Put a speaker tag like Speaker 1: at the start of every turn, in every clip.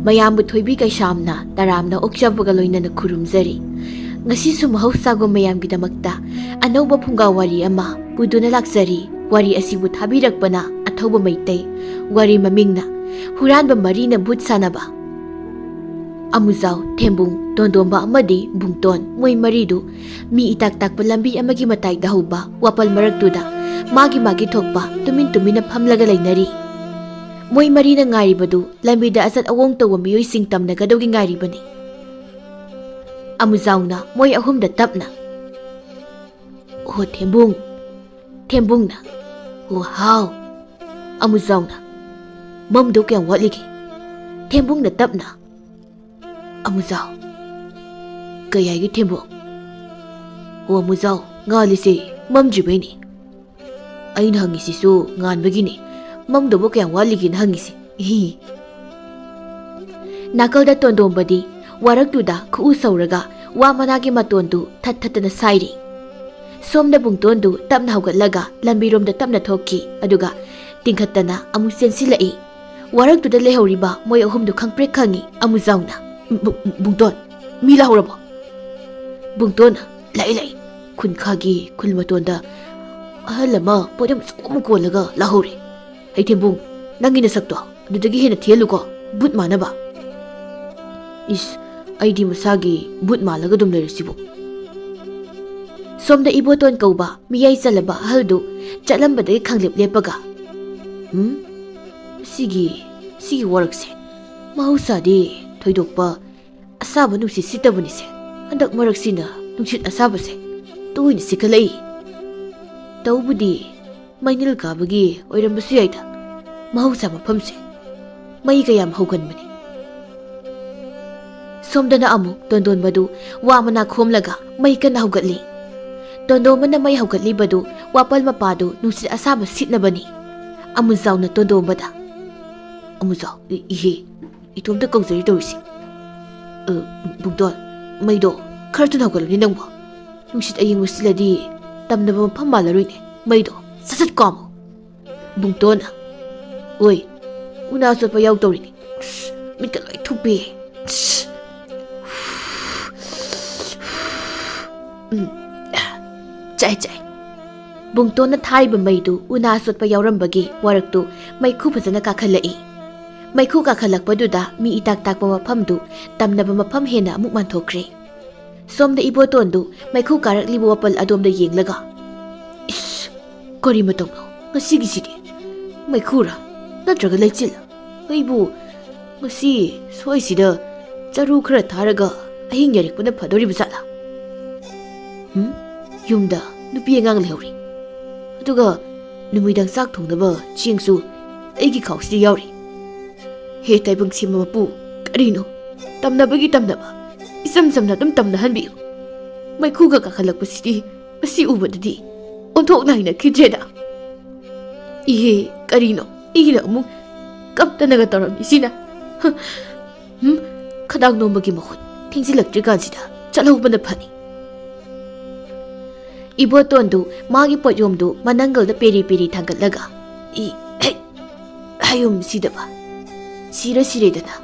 Speaker 1: ꯃꯌꯥꯝꯕꯨ ꯊꯣꯏꯕꯤ ꯀꯩꯁꯥꯝꯅ ꯇꯔꯥꯝꯅ ꯑꯣꯛꯆꯕꯒ ꯂꯣꯏꯅꯅ ꯈꯨꯔꯨꯝꯖꯔꯤ꯫ ꯉꯁꯤꯁꯨ ꯃꯍꯧꯁꯥꯒꯨꯝ ꯃꯌꯥꯝꯒꯤꯗꯃꯛꯇ ꯑꯅꯧꯕ ꯐꯨꯡꯒꯥ ꯋꯥꯔꯤ ꯑꯃ ꯄꯨꯗꯨꯅ ꯂꯥꯛꯆꯔꯤ꯫ ꯋꯥꯔꯤ ꯑꯁꯤꯕꯨ ꯊꯥꯕꯤꯔꯛꯄꯅ ꯑꯊꯧꯕ ꯃꯩꯇꯩ꯫ ꯋꯥꯔꯤ ꯃꯃꯤꯡꯅ ꯍꯨꯔꯥꯟꯕ ꯃꯔꯤꯅ ꯚꯨꯠ ꯁꯥꯟꯅꯕ꯫ ꯑꯃꯨꯖꯥꯎ, ꯊꯦꯝꯕꯨꯡ, ꯇꯣꯟꯗꯣꯝꯕ ꯑꯃꯗꯤ ꯕꯨꯡꯇꯣꯟ ꯃꯣꯏ ꯃꯔꯤꯗꯨ ꯃꯤ ꯏꯇꯥꯛ ꯇꯥꯛꯄ ꯂꯝꯕꯤ ꯑꯃꯒꯤ ꯃꯇꯥꯏꯗ ꯍꯧꯕ ꯋꯥꯄꯜ ꯃꯔꯛꯇꯨꯗ ꯃꯥꯒꯤ ꯊꯣꯛꯄ ꯇꯨꯃꯤꯟꯅ ꯐꯝꯂꯒ ꯂꯩꯅꯔꯤ꯫ ꯃꯣꯏ ꯃꯔꯤꯅ ꯉꯥꯏꯔꯤꯕꯗꯨ ꯂꯝꯕꯤꯗ ꯑꯆꯠ ꯑꯋꯣꯡ ꯇꯧꯕ ꯃꯤꯑꯣꯏꯁꯤꯡ ꯇꯝꯅꯒꯗꯧꯒꯤ ꯉꯥꯏꯔꯤꯕꯅꯤ꯫ ꯑꯃꯨꯖꯥꯎꯅ ꯃꯣꯏ ꯑꯍꯨꯝꯗ ꯇꯞꯅ, "ꯑꯣ ꯊꯦꯝꯕꯨꯡ." ꯊꯦꯝꯕꯨꯡꯅ, "ꯑꯣ ꯍꯥꯎ." ꯑꯃꯨꯖꯥꯎꯅ, "ꯃꯝꯗꯧ ꯀꯌꯥꯝ ꯋꯥꯠꯂꯤꯒꯦ?" ꯊꯦꯝꯕꯨꯡꯅ ꯇꯞꯅ, "ꯑꯃꯨꯖꯥꯎ." "ꯀꯩ ꯍꯥꯏꯒꯦ ꯊꯦꯝꯕꯨꯡ?" "ꯑꯣ ꯑꯃꯨꯖꯥꯎ, ꯉꯥꯜꯂꯤꯁꯦ ꯃꯝꯗ꯭ꯔꯤꯕꯩꯅꯤ." "ꯑꯩꯅ ꯍꯪꯉꯤꯁꯤꯁꯨ ꯉꯥꯟꯕꯒꯤꯅꯤ, ꯃꯝꯗꯧꯕ ꯀꯌꯥꯝ ꯋꯥꯠꯂꯤꯒꯦꯅ ꯍꯪꯉꯤꯁꯤ." ꯅꯥꯀꯜꯗ ꯇꯣꯟꯗꯣꯝꯕꯗꯤ ꯋꯥꯔꯛꯇꯨꯗ ꯈꯨꯎ ꯁꯧꯔꯒ ꯋꯥ ꯃꯅꯥꯒꯤ ꯃꯇꯣꯟꯗꯨ ꯊꯠꯇꯅ ꯁꯥꯏꯔꯤ꯫ ꯁꯣꯝꯗ ꯕꯨꯡꯇꯣꯟꯗꯨ ꯇꯞꯅ ꯍꯧꯒꯠꯂꯒ ꯂꯝꯕꯤꯔꯣꯝꯗ ꯇꯞꯅ ꯊꯣꯛꯈꯤ, ꯑꯗꯨꯒ ꯇꯤꯡꯈꯠꯇꯅ ꯑꯃꯨꯛ ꯆꯦꯟꯁꯤꯜꯂꯛꯏ꯫ ꯋꯥꯔꯛꯇꯨꯗ ꯂꯩꯍꯧꯔꯤꯕ ꯃꯣꯏ ꯑꯍꯨꯝꯗꯨ ꯈꯪꯄ꯭ꯔꯦꯛ ꯈꯪꯉꯤ꯫ ꯑꯃꯨꯖꯥꯎꯅ, "ꯕꯨꯡꯇꯣꯟ, ꯃꯤ ꯂꯥꯛꯍꯧꯔꯕꯣ?" ꯕꯨꯡꯇꯣꯟꯅ, "ꯂꯥꯛꯏ, ꯈꯨꯟꯈꯥꯒꯤ ꯈꯨꯜ ꯃꯇꯣꯟꯗ ꯑꯍꯜ ꯑꯃ ꯄꯣꯠ ꯌꯥꯝ ꯆꯥꯎꯅ ꯀꯣꯜꯂꯒ ꯂꯥꯛꯍꯧꯔꯦ꯫ ꯍꯩ ꯊꯦꯝꯕꯨꯡ, ꯅꯪꯒꯤ ꯅꯁꯛꯇꯣ ꯑꯗꯨꯗꯒꯤ ꯍꯦꯟꯅ ꯊꯤꯍꯜꯂꯨꯀꯣ, ꯕꯨꯠ ꯃꯥꯟꯅꯕ." "ꯏꯁ, ꯑꯩꯗꯤ ꯃꯁꯥꯒꯤ ꯕꯨꯠ ꯃꯥꯜꯂꯒ ꯑꯗꯨꯝ ꯂꯩꯔꯁꯤꯕꯨ." ꯁꯣꯝꯗ ꯏꯕꯣꯇꯣꯟ ꯀꯧꯕ ꯃꯤꯌꯥꯏ ꯆꯜꯂꯕ ꯑꯍꯜꯗꯨ ꯆꯠꯂꯝꯕꯗꯒꯤ ꯈꯪꯂꯦꯞ ꯂꯦꯞꯄꯒ, "ꯁꯤꯒꯤ ꯋꯥꯔꯛꯁꯦ ꯃꯍꯧꯁꯥꯗꯤ ꯊꯣꯏꯗꯣꯛꯄ ꯑꯁꯥꯕ ꯅꯨꯡꯁꯤꯠ ꯁꯤꯠꯇꯕꯅꯤꯁꯦ, ꯍꯟꯗꯛ ꯃꯔꯛꯁꯤꯅ ꯅꯨꯡꯁꯤꯠ ꯑꯁꯥꯕꯁꯦ ꯇꯣꯏꯅ ꯁꯤꯠꯈꯠꯂꯛꯏ꯫ ꯇꯧꯕꯨꯗꯤ ꯃꯩꯅꯤꯜ ꯀꯥꯕꯒꯤ ꯑꯣꯏꯔꯝꯕꯁꯨ ꯌꯥꯏꯗ, ꯃꯍꯧꯁꯥ ꯃꯐꯝꯁꯦ ꯃꯩ ꯀꯌꯥꯝ ꯍꯧꯒꯟꯕꯅꯤ." ꯁꯣꯝꯗꯅ ꯑꯃꯨꯛ ꯇꯣꯟꯗꯣꯟꯕꯗꯨ ꯋꯥ ꯃꯅꯥ ꯈꯣꯝꯂꯒ ꯃꯩ ꯀꯟꯅ ꯍꯧꯒꯠꯂꯤ꯫ ꯇꯣꯟꯗꯣꯝꯕꯅ ꯃꯩ ꯍꯧꯒꯠꯂꯤꯕꯗꯨ ꯋꯥꯄꯜ ꯃꯄꯥꯗꯨ ꯅꯨꯡꯁꯤꯠ ꯑꯁꯥꯕ ꯁꯤꯠꯅꯕꯅꯤ꯫ ꯑꯃꯨꯖꯥꯎꯅ ꯇꯣꯟꯗꯣꯝꯕꯗ, "ꯑꯃꯨꯖꯥꯎ, ꯏꯍꯦ, ꯏꯇꯣꯝꯇ ꯀꯧꯖꯔꯤ ꯇꯧꯔꯤꯁꯤ." "ꯕꯨꯡꯇꯣꯟ, ꯃꯩꯗꯣ ꯈꯔ ꯊꯨꯅ ꯍꯧꯒꯠꯂꯨꯅꯦ ꯅꯪꯕꯣ, ꯅꯨꯡꯁꯤꯠ ꯑꯌꯤꯡꯕ ꯁꯤꯜꯂꯗꯤ ꯇꯝꯅꯕ ꯃꯐꯝ ꯃꯥꯜꯂꯔꯣꯏꯅꯦ, ꯃꯩꯗꯣ ꯁꯠ ꯀꯥꯝꯃꯨ." ꯕꯨꯡꯇꯣꯟꯅ, "ꯑꯣꯏ, ꯎꯅꯥ ꯆꯣꯠꯄ ꯌꯥꯎ ꯇꯧꯔꯤꯅꯤ, ꯃꯤꯠꯀ ꯂꯣꯏ ꯊꯨꯞꯄꯦ." ꯆꯥꯏ." ꯕꯨꯡꯇꯣꯟꯅ ꯊꯥꯔꯤꯕ ꯃꯩꯗꯨ ꯎꯅꯥ ꯆꯣꯠꯄ ꯌꯥꯎꯔꯝꯕꯒꯤ ꯋꯥꯔꯛꯇꯨ ꯃꯩꯈꯨ ꯐꯖꯅ ꯀꯥꯈꯠꯂꯛꯏ꯫ ꯃꯩꯈꯨ ꯀꯥꯈꯠꯂꯛꯄꯗꯨꯗ ꯃꯤ ꯏꯇꯥꯛ ꯇꯥꯛꯄ ꯃꯐꯝꯗꯨ ꯇꯝꯅꯕ ꯃꯐꯝ ꯍꯦꯟꯅ ꯑꯃꯨꯛ ꯃꯥꯟꯊꯣꯛꯈ꯭ꯔꯦ꯫ ꯁꯣꯝꯗ ꯏꯕꯣꯇꯣꯟꯗꯨ ꯃꯩꯈꯨ ꯀꯥꯔꯛꯂꯤꯕ ꯋꯥꯄꯜ ꯑꯗꯣꯝꯗ ꯌꯦꯡꯂꯒ, "ꯏꯁ, ꯀꯔꯤ ꯃꯇꯧꯅꯣ ꯉꯁꯤꯒꯤꯁꯤꯗꯤ? ꯃꯩꯈꯨꯔꯥ ꯅꯠꯇ꯭ꯔꯒ ꯂꯩꯆꯤꯜꯂ? ꯑꯩꯕꯨ ꯉꯁꯤ ꯁ꯭ꯋꯥꯏꯁꯤꯗ ꯆꯔꯨ ꯈꯔ ꯊꯥꯔꯒ ꯑꯍꯤꯡ ꯌꯥꯔꯛꯄꯅ ꯐꯗꯧꯔꯤꯕ ꯖꯥꯠꯂꯥ? ꯌꯨꯝꯗ ꯅꯨꯄꯤ ꯑꯉꯥꯡ ꯂꯩꯍꯧꯔꯤ, ꯑꯗꯨꯒ ꯅꯨꯃꯤꯗꯥꯡ ꯆꯥꯛ ꯊꯣꯡꯅꯕ ꯆꯦꯡꯁꯨ ꯑꯩꯒꯤ ꯈꯥꯎꯁꯤꯗ ꯌꯥꯎꯔꯤ꯫ ꯍꯦ ꯇꯥꯏꯕꯪ ꯁꯦꯝꯕ ꯃꯄꯨ, ꯀꯔꯤꯅꯣ ꯇꯝꯅꯕꯒꯤ ꯇꯝꯅꯕ, ꯏꯆꯝ ꯆꯝꯅ ꯑꯗꯨꯝ ꯇꯝꯅꯍꯟꯕꯤꯌꯨ. ꯃꯩꯈꯨꯒ ꯀꯥꯈꯠꯂꯛꯄꯁꯤꯗꯤ ꯃꯁꯤ ꯎꯕꯗꯗꯤ ꯑꯣꯟꯊꯣꯛꯅ ꯍꯩꯅꯈꯤꯗ꯭ꯔꯦꯗ. ꯏꯍꯦ ꯀꯔꯤꯅꯣ ꯑꯩꯒꯤꯅ ꯑꯃꯨꯛ ꯀꯞꯇꯅꯒ ꯇꯧꯔꯝꯃꯤꯁꯤꯅ. ꯈꯗꯥꯡ ꯅꯣꯝꯕꯒꯤ ꯃꯈꯨꯠ ꯊꯦꯡꯖꯤꯜꯂꯛꯇ꯭ꯔꯤꯀꯥꯟꯁꯤꯗ ꯆꯠꯍꯧꯕꯅ ꯐꯅꯤ. ꯏꯕꯣꯇꯣꯟꯗꯨ ꯃꯥꯒꯤ ꯄꯣꯠꯌꯣꯝꯗꯨ ꯃꯅꯪꯒꯜꯗ ꯄꯦꯔꯤ ꯄꯦꯔꯤ ꯊꯥꯡꯒꯠꯂꯒ ꯍꯌꯨꯝ ꯁꯤꯗꯕ ꯁꯤꯔ ꯁꯤꯔꯦꯗꯅ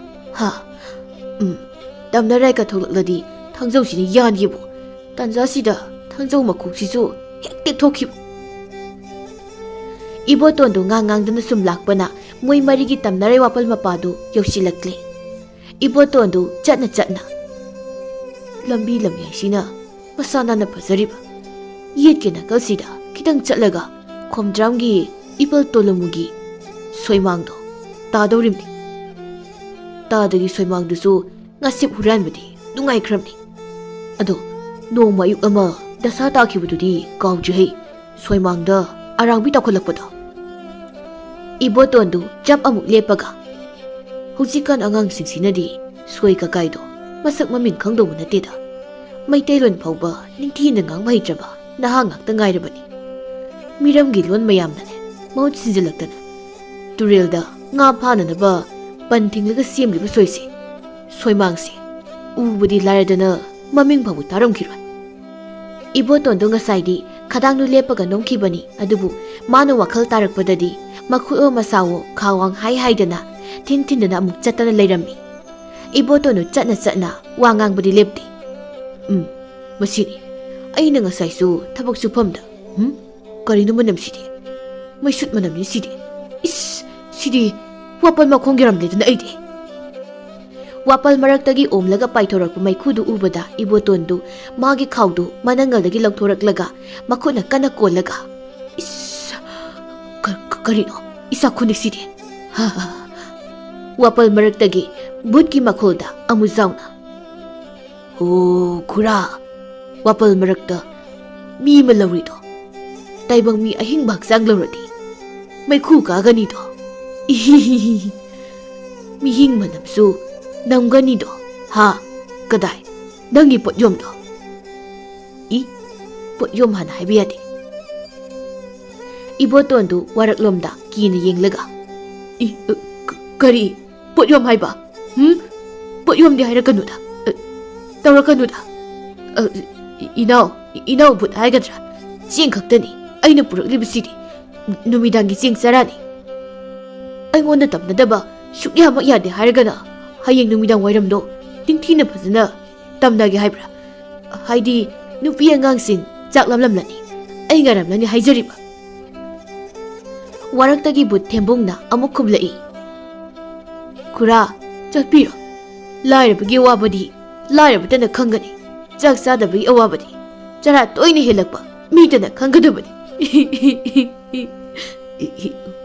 Speaker 1: ꯇꯝꯅꯔꯥꯏꯀ ꯊꯣꯛꯂꯛꯂꯗꯤ ꯊꯥꯡꯖꯧꯁꯤꯅ ꯌꯥꯟꯒꯤꯕꯨ, ꯇꯥꯟꯖꯥꯁꯤꯗ ꯊꯥꯡꯖꯧ ꯃꯈꯣꯛꯁꯤꯁꯨ ꯍꯦꯛ ꯇꯦꯛꯊꯣꯛꯈꯤꯕꯨ. ꯏꯕꯣꯇꯣꯟꯗꯨ ꯉꯥꯡꯗꯅ ꯁꯨꯝ ꯂꯥꯛꯄꯅ ꯃꯣꯏ ꯃꯔꯤꯒꯤ ꯇꯝꯅꯔꯥꯏ ꯋꯥꯄꯜ ꯃꯄꯥꯗꯨ ꯌꯧꯁꯤꯜꯂꯛꯂꯦ. ꯏꯕꯣꯇꯣꯟꯗꯨ ꯆꯠꯅ ꯂꯝꯕꯤ ꯂꯝꯌꯥꯏꯁꯤꯅ ꯃꯁꯥ ꯅꯥꯟꯅ ꯐꯖꯔꯤꯕ, ꯌꯦꯠꯀꯤ ꯅꯥꯀꯜꯁꯤꯗ ꯈꯤꯇꯪ ꯆꯠꯂꯒ ꯈꯣꯝꯗ꯭ꯔꯥꯝꯒꯤ ꯏꯄꯜ ꯇꯣꯂꯨꯃꯨꯒꯤ ꯁꯣꯏꯃꯥꯡꯗꯣ ꯇꯥꯗꯧꯔꯤꯕꯅꯤ. ꯇꯥꯗꯒꯤ ꯁꯣꯏꯃꯥꯡꯗꯨꯁꯨ ꯉꯥꯁꯤꯞ ꯍꯨꯔꯥꯟꯕꯗꯤ ꯅꯨꯡꯉꯥꯏꯈ꯭ꯔꯕꯅꯤ. ꯑꯗꯣ ꯅꯣꯡꯃ ꯑꯌꯨꯛ ꯑꯃ ꯗꯁꯥ ꯇꯥꯈꯤꯕꯗꯨꯗꯤ ꯀꯥꯎꯗ꯭ꯔꯤꯍꯩ, ꯁꯣꯏꯃꯥꯡꯗ ꯑꯔꯥꯡꯕꯤ ꯇꯥꯎꯈꯠꯂꯛꯄꯗꯣ. ꯏꯕꯣꯇꯣꯟꯗꯨ ꯆꯞ ꯑꯃꯨꯛ ꯂꯦꯞꯄꯒ, ꯍꯧꯖꯤꯛꯀꯥꯟ ꯑꯉꯥꯡꯁꯤꯡꯁꯤꯅꯗꯤ ꯁꯣꯏ ꯀꯀꯥꯏꯗꯣ ꯃꯁꯛ ꯃꯃꯤꯡ ꯈꯪꯗꯧꯕ ꯅꯠꯇꯦꯗ. ꯃꯩꯇꯩꯂꯣꯟ ꯐꯥꯎꯕ ꯅꯤꯡꯊꯤꯅ ꯉꯥꯡꯕ ꯍꯩꯇ꯭ꯔꯕ ꯅꯍꯥ ꯉꯥꯛꯇ ꯉꯥꯏꯔꯕꯅꯤ. ꯃꯤꯔꯝꯒꯤ ꯂꯣꯟ ꯃꯌꯥꯝꯅꯅꯦ ꯃꯍꯨꯠ ꯁꯤꯟꯖꯤꯜꯂꯛꯇꯅ ꯇꯨꯔꯦꯜꯗ ꯉꯥ ꯐꯥꯅꯅꯕ ꯄꯟ ꯊꯤꯡꯂꯒ ꯁꯦꯝꯂꯤꯕ ꯁꯣꯏꯁꯦ, ꯁꯣꯏꯃꯥꯡꯁꯦ ꯎꯕꯗꯤ ꯂꯥꯏꯔꯗꯅ ꯃꯃꯤꯡ ꯐꯥꯎꯕ ꯇꯥꯔꯝꯈꯤꯔꯣꯏ. ꯏꯕꯣꯇꯣꯟꯗꯣ ꯉꯁꯥꯏꯗꯤ ꯈꯗꯥꯡꯗꯨ ꯂꯦꯞꯄꯒ ꯅꯣꯝꯈꯤꯕꯅꯤ. ꯑꯗꯨꯕꯨ ꯃꯥꯅ ꯋꯥꯈꯜ ꯇꯥꯔꯛꯄꯗꯗꯤ ꯃꯈꯨꯠꯑꯣ ꯃꯁꯥꯋꯣ ꯈꯥꯋꯥꯡ ꯍꯥꯏꯗꯅ ꯊꯤꯟꯗꯅ ꯑꯃꯨꯛ ꯆꯠꯇꯅ ꯂꯩꯔꯝꯃꯤ. Ibotondu chatna wa ngangbadi lepti. Masini aina ngasai su thabak sufamda karino manam sidi mai shut manam ni sidi sidi wapal makhonggiram ledna aidi wapal maraktagi omlaga paithorak maikhudu ubada ibotondu magi khawdu manangalagi lauthoraklaga makhuna kana kollaga karino isa khunik sidi wapal maraktagi butki makholda amu zauna khura wapal marakta mi malawrido taibang mi ahing bagsang lawrati may khuka ganito mi hing manamsu nam ganito ha kaday dangi potyom do potyom hana haibiyade ibotondu waraklomda kina yenglaga kari potyom haiba potyom di hairakanuda tawrakanuda Inaw but haigadra ching khaktani aina puraklibasidi numidangi ching sarani aingonda tamnadaba shukya mak yade hairagana hayeng numidang wairamdo tingthina phajana tamnagi haibra haidi nupi angangsing chaklamlamlani ai ngaramlani haijariba waraktagi but thembungna amuk khumlai khura chapiro lairabagi wabadi lairabadana khangani chak sadabagi awabadi chara toina helakpa midana khangadabani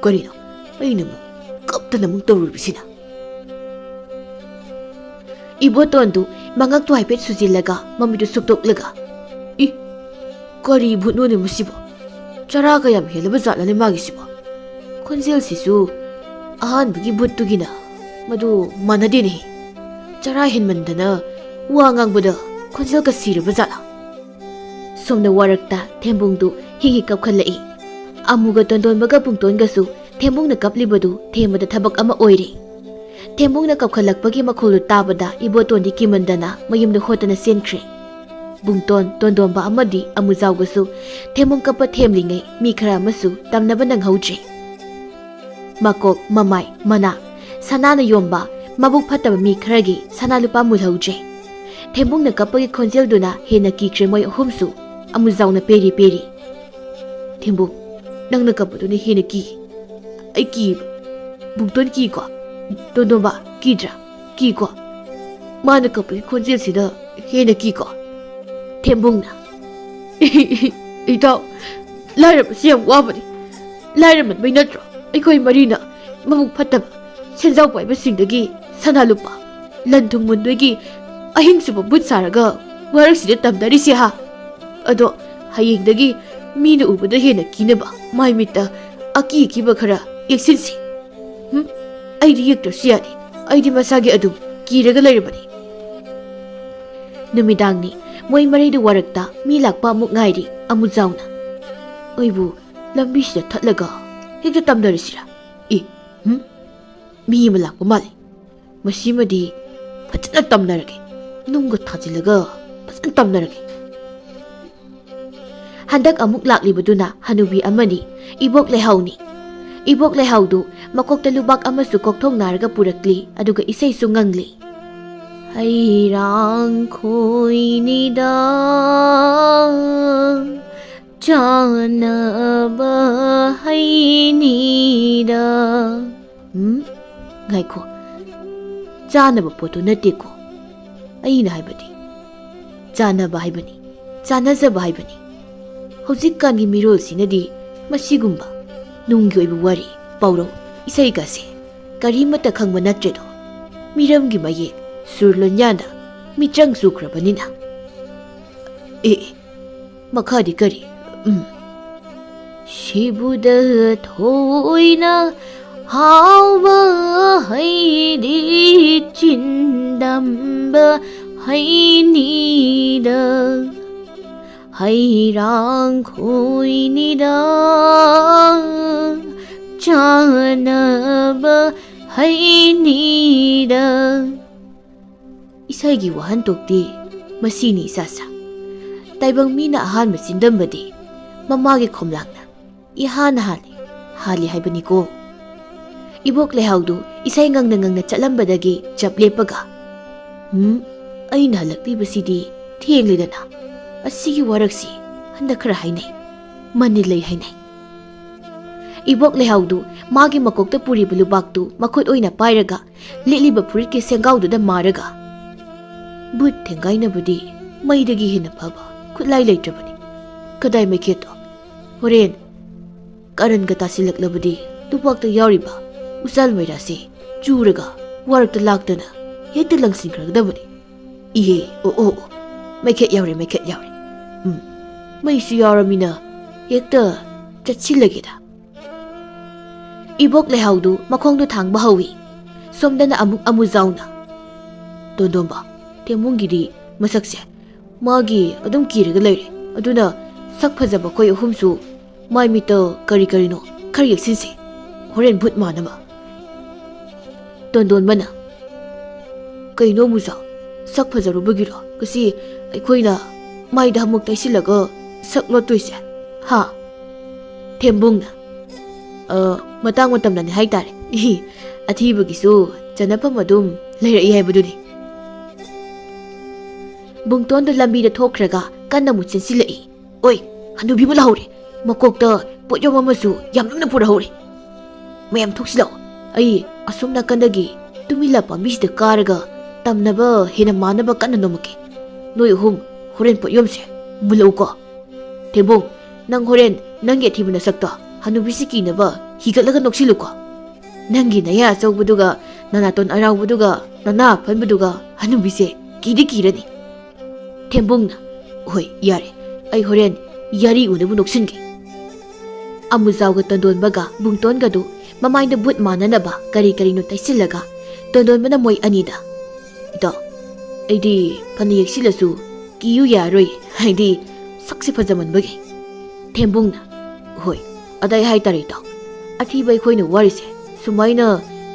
Speaker 1: karino ainamu kaptana mung tawrubisina ibotondu mangak tu haipet sujilaga mamidu suktoklaga kari bhutnone musibo chara kayam helaba zatlane magisibo khonjel sisu ahan bagi bhuttugina madu manadene chara henmandana wa ngangbada khonjel ka siraba zala somna warakta thembungdu higi kapkhalai amuga tondonbaga pungtongasu thembungna kaplibadu themada thabak ama oire thembungna kapkhalakpagi makholu tabada ibotondi kimandana mayumda hotana senkhre bungton tondonba amadi amuzawgasu thembung kappa themlingai mi khara amasu tamnaba nanghautre makok mamai mana sanana yomba mabuk phataba mi kharagi sanalupa mulhautre thembungna kappagi khonjelduna hena kikre moy ahumsu amuzawna peri peri thembung nangna kapuduni hena ki ai ki bungton ki ko tondonba kidra ki ko mana kapagi khonjel sida hena ki ko thembungna itaw lairab siam wabani lairab bai natro aikoi marina mabuk phataba senjaw paiba singdagi sanalupa lanthum mundoi ahing suba but saraga warak sida tamdari si ha ado hayengdagi mina ubada hena kinaba mai mita aki kiba khara yeksinsi aidi yektor siyani aidi masagi adum kiraga lairabani numidangni moi maraidu warakta mi lakpa muk ngairi amuzawna oibu lambi sida thatlaga hekta tamdarisira mi ma lakpa mali masimadi phajana tamnarage nungga thajilaga phajana tamnarage handak amuk laklibaduna hanubi amani ibok lehauni ibok lehaudu makokta lubak amasu kokthong naraga purakli aduga isai su ngangli hairang khoinida chanaba hainida ngaiko chanaba potu nateko aina haibadi chanaba haibani chanajaba haibani hojikkangi mirol sinadi masigumba nunggi oibu wari pauro isai gase karimata khangba natredo miramgi maye surlonyana mitrang sukrabanina makhadi kari shibuda thoina hauba haidi chindamba hainida hairang khoinida chanaba hainida isaigi wahan tokti masini isasa taibang mina ahan masindambadi mamagi khomlangna ihana hali haibani ko ibok lehaudu isai ngangna chalambadagi chaplepaga ꯑꯩꯅ ꯍꯜꯂꯛꯂꯤꯕꯁꯤꯗꯤ ꯊꯦꯡꯂꯦꯗꯅ ꯑꯁꯤꯒꯤ ꯋꯥꯔꯛꯁꯤ ꯍꯟꯗꯛ ꯈꯔ ꯍꯥꯏꯅꯩ ꯃꯅꯤꯜ ꯂꯩ ꯍꯥꯏꯅꯩ ꯏꯕꯣꯛ ꯂꯩꯍꯥꯎꯗꯨ ꯃꯥꯒꯤ ꯃꯀꯣꯛꯇ ꯄꯨꯔꯤꯕ ꯂꯨꯕꯥꯛꯇꯨ ꯃꯈꯨꯠ ꯑꯣꯏꯅ ꯄꯥꯏꯔꯒ ꯂꯤꯠꯂꯤꯕ ꯐꯨꯔꯤꯠꯀꯤ ꯁꯦꯡꯒꯥꯎꯗꯨꯗ ꯃꯥꯔꯒ ꯕꯨꯠ ꯊꯦꯡꯒꯥꯏꯅꯕꯗꯤ ꯃꯩꯗꯒꯤ ꯍꯦꯟꯅ ꯐꯕ ꯈꯨꯠꯂꯥꯏ ꯂꯩꯇ꯭ꯔꯕꯅꯤ ꯀꯗꯥꯏ ꯃꯩꯈꯦꯠꯇꯣ ꯍꯣꯔꯦꯟ ꯀꯔꯟꯒ ꯇꯥꯁꯤꯜꯂꯛꯂꯕꯗꯤ ꯂꯨꯕꯥꯛꯇ ꯌꯥꯎꯔꯤꯕ ꯎꯆꯥꯜ ꯃꯩꯔꯥꯁꯦ ꯆꯨꯔꯒ ꯋꯥꯔꯛꯇ ꯂꯥꯛꯇꯅ ꯍꯦꯛꯇ ꯂꯪꯁꯤꯟꯈ꯭ꯔꯒꯗꯕꯅꯤ ꯏꯍꯦ ꯑꯣ ꯃꯩꯈꯦꯠ ꯌꯥꯎꯔꯦ ꯃꯩꯁꯨ ꯌꯥꯎꯔꯃꯤꯅ ꯍꯦꯛꯇ ꯆꯠꯁꯤꯜꯂꯒꯦꯗ ꯏꯕꯣꯛ ꯂꯩꯍꯥꯎꯗꯨ ꯃꯈꯣꯡꯗꯨ ꯊꯥꯡꯕ ꯍꯧꯏ ꯁꯣꯝꯗꯅ ꯑꯃꯨꯛ ꯑꯃꯨꯖꯥꯎꯅ ꯇꯣꯟꯗꯣꯝꯕ ꯊꯦꯝꯕꯨꯡꯒꯤꯗꯤ ꯃꯁꯛꯁꯦ ꯃꯥꯒꯤ ꯑꯗꯨꯝ ꯀꯤꯔꯒ ꯂꯩꯔꯦ ꯑꯗꯨꯅ ꯁꯛ ꯐꯖꯕ ꯑꯩꯈꯣꯏ ꯑꯍꯨꯝꯁꯨ ꯃꯥꯏ ꯃꯤꯠꯇ ꯀꯔꯤꯅꯣ ꯈꯔ ꯌꯦꯛꯁꯤꯟꯁꯤ ꯍꯣꯔꯦꯟ ꯚꯨꯠ ꯃꯥꯟꯅꯕ ꯇꯣꯟꯗꯣꯟꯕꯅ ꯀꯩꯅꯣ ꯑꯃꯨꯖꯥꯎ ꯁꯛ ꯐꯖꯔꯨꯕꯒꯤꯔꯣ ꯉꯁꯤ ꯑꯩꯈꯣꯏꯅ ꯃꯥꯏꯗ ꯑꯃꯨꯛ ꯇꯩꯁꯤꯜꯂꯒ ꯁꯛ ꯂꯣꯠꯇꯣꯏꯁꯦ ꯍꯥ ꯊꯦꯝꯕꯨꯡꯅ ꯃꯇꯥꯡ ꯃꯇꯝꯅꯅꯤ ꯍꯥꯏꯇꯥꯔꯦ ꯑꯊꯤꯕꯒꯤꯁꯨ ꯆꯟꯅꯐꯝ ꯑꯗꯨꯝ ꯂꯩꯔꯛꯏ ꯍꯥꯏꯕꯗꯨꯅꯤ ꯕꯨꯡꯇꯣꯟꯗꯣ ꯂꯝꯕꯤꯗ ꯊꯣꯛꯈ꯭ꯔꯒ ꯀꯟꯅ ꯑꯃꯨꯛ ꯆꯦꯟꯁꯤꯜꯂꯛꯏ ꯑꯣꯏ ꯍꯅꯨꯕꯤ ꯑꯃ ꯂꯥꯍꯧꯔꯦ ꯃꯀꯣꯛꯇ ꯄꯣꯠꯌꯣꯝ ꯑꯃꯁꯨ ꯌꯥꯝ ꯂꯨꯝꯅ ꯄꯨꯔꯍꯧꯔꯦ ꯃꯌꯥꯝ ꯊꯣꯛꯁꯤꯜꯂꯛꯑꯣ ꯑꯩ ꯑꯁꯣꯝ ꯅꯥꯀꯟꯗꯒꯤ ꯇꯨꯃꯤꯜꯂ ꯄꯥꯝꯕꯤꯁꯤꯗ ꯀꯥꯔꯒ ꯇꯝꯅꯕ ꯍꯦꯟꯅ ꯃꯥꯟꯅꯕ ꯀꯟꯅ ꯅꯣꯝꯃꯛꯀꯦ ꯅꯣꯏ ꯑꯍꯨꯝ ꯍꯣꯔꯦꯟ ꯄꯣꯠꯌꯣꯝꯁꯦ ꯃꯨꯜꯂꯛꯎꯀꯣ ꯊꯦꯝꯕꯨꯡ ꯅꯪ ꯍꯣꯔꯦꯟ ꯅꯪꯒꯤ ꯑꯊꯤꯕ ꯅꯁꯛꯇꯣ ꯍꯅꯨꯕꯤꯁꯤ ꯀꯤꯅꯕ ꯍꯤꯒꯠꯂꯒ ꯅꯣꯛꯁꯤꯜꯂꯨꯀꯣ ꯅꯪꯒꯤ ꯅꯌꯥ ꯑꯆꯧꯕꯗꯨꯒ ꯅꯅꯥꯇꯣꯟ ꯑꯔꯥꯎꯕꯗꯨꯒ ꯅꯅꯥ ꯑꯐꯟꯕꯗꯨꯒ ꯍꯅꯨꯕꯤꯁꯦ ꯀꯤꯔꯅꯤ ꯊꯦꯝꯕꯨꯡꯅ ꯍꯣꯏ ꯌꯥꯔꯦ ꯑꯩ ꯍꯣꯔꯦꯟ ꯌꯥꯔꯤ ꯎꯅꯕ ꯅꯣꯛꯁꯤꯟꯒꯦ ꯑꯃꯨꯖꯥꯎꯒ ꯇꯣꯟꯗꯣꯟꯕꯒ ꯕꯨꯡꯇꯣꯟꯒꯗꯨ ꯃꯃꯥꯏꯗ ꯕꯨꯠ ꯃꯥꯟꯅꯅꯕ ꯀꯔꯤꯅꯣ ꯇꯩꯁꯤꯜꯂꯒ ꯇꯣꯟꯗꯣꯟꯕꯅ ꯃꯣꯏ ꯑꯅꯤꯗ ꯏꯇꯥꯎ ꯑꯩꯗꯤ ꯐꯅ ꯌꯦꯛꯁꯤꯜꯂꯁꯨ ꯀꯤꯌꯨ ꯌꯥꯔꯣꯏ ꯍꯥꯏꯗꯤ ꯁꯛꯁꯦ ꯐꯖꯃꯟꯕꯒꯤ ꯊꯦꯝꯕꯨꯡꯅ ꯍꯣꯏ ꯑꯗꯥꯏ ꯍꯥꯏꯇꯥꯔꯦ ꯏꯇꯥꯎ ꯑꯊꯤꯕ ꯑꯩꯈꯣꯏꯅ ꯋꯥꯔꯤꯁꯦ ꯁꯨꯃꯥꯏꯅ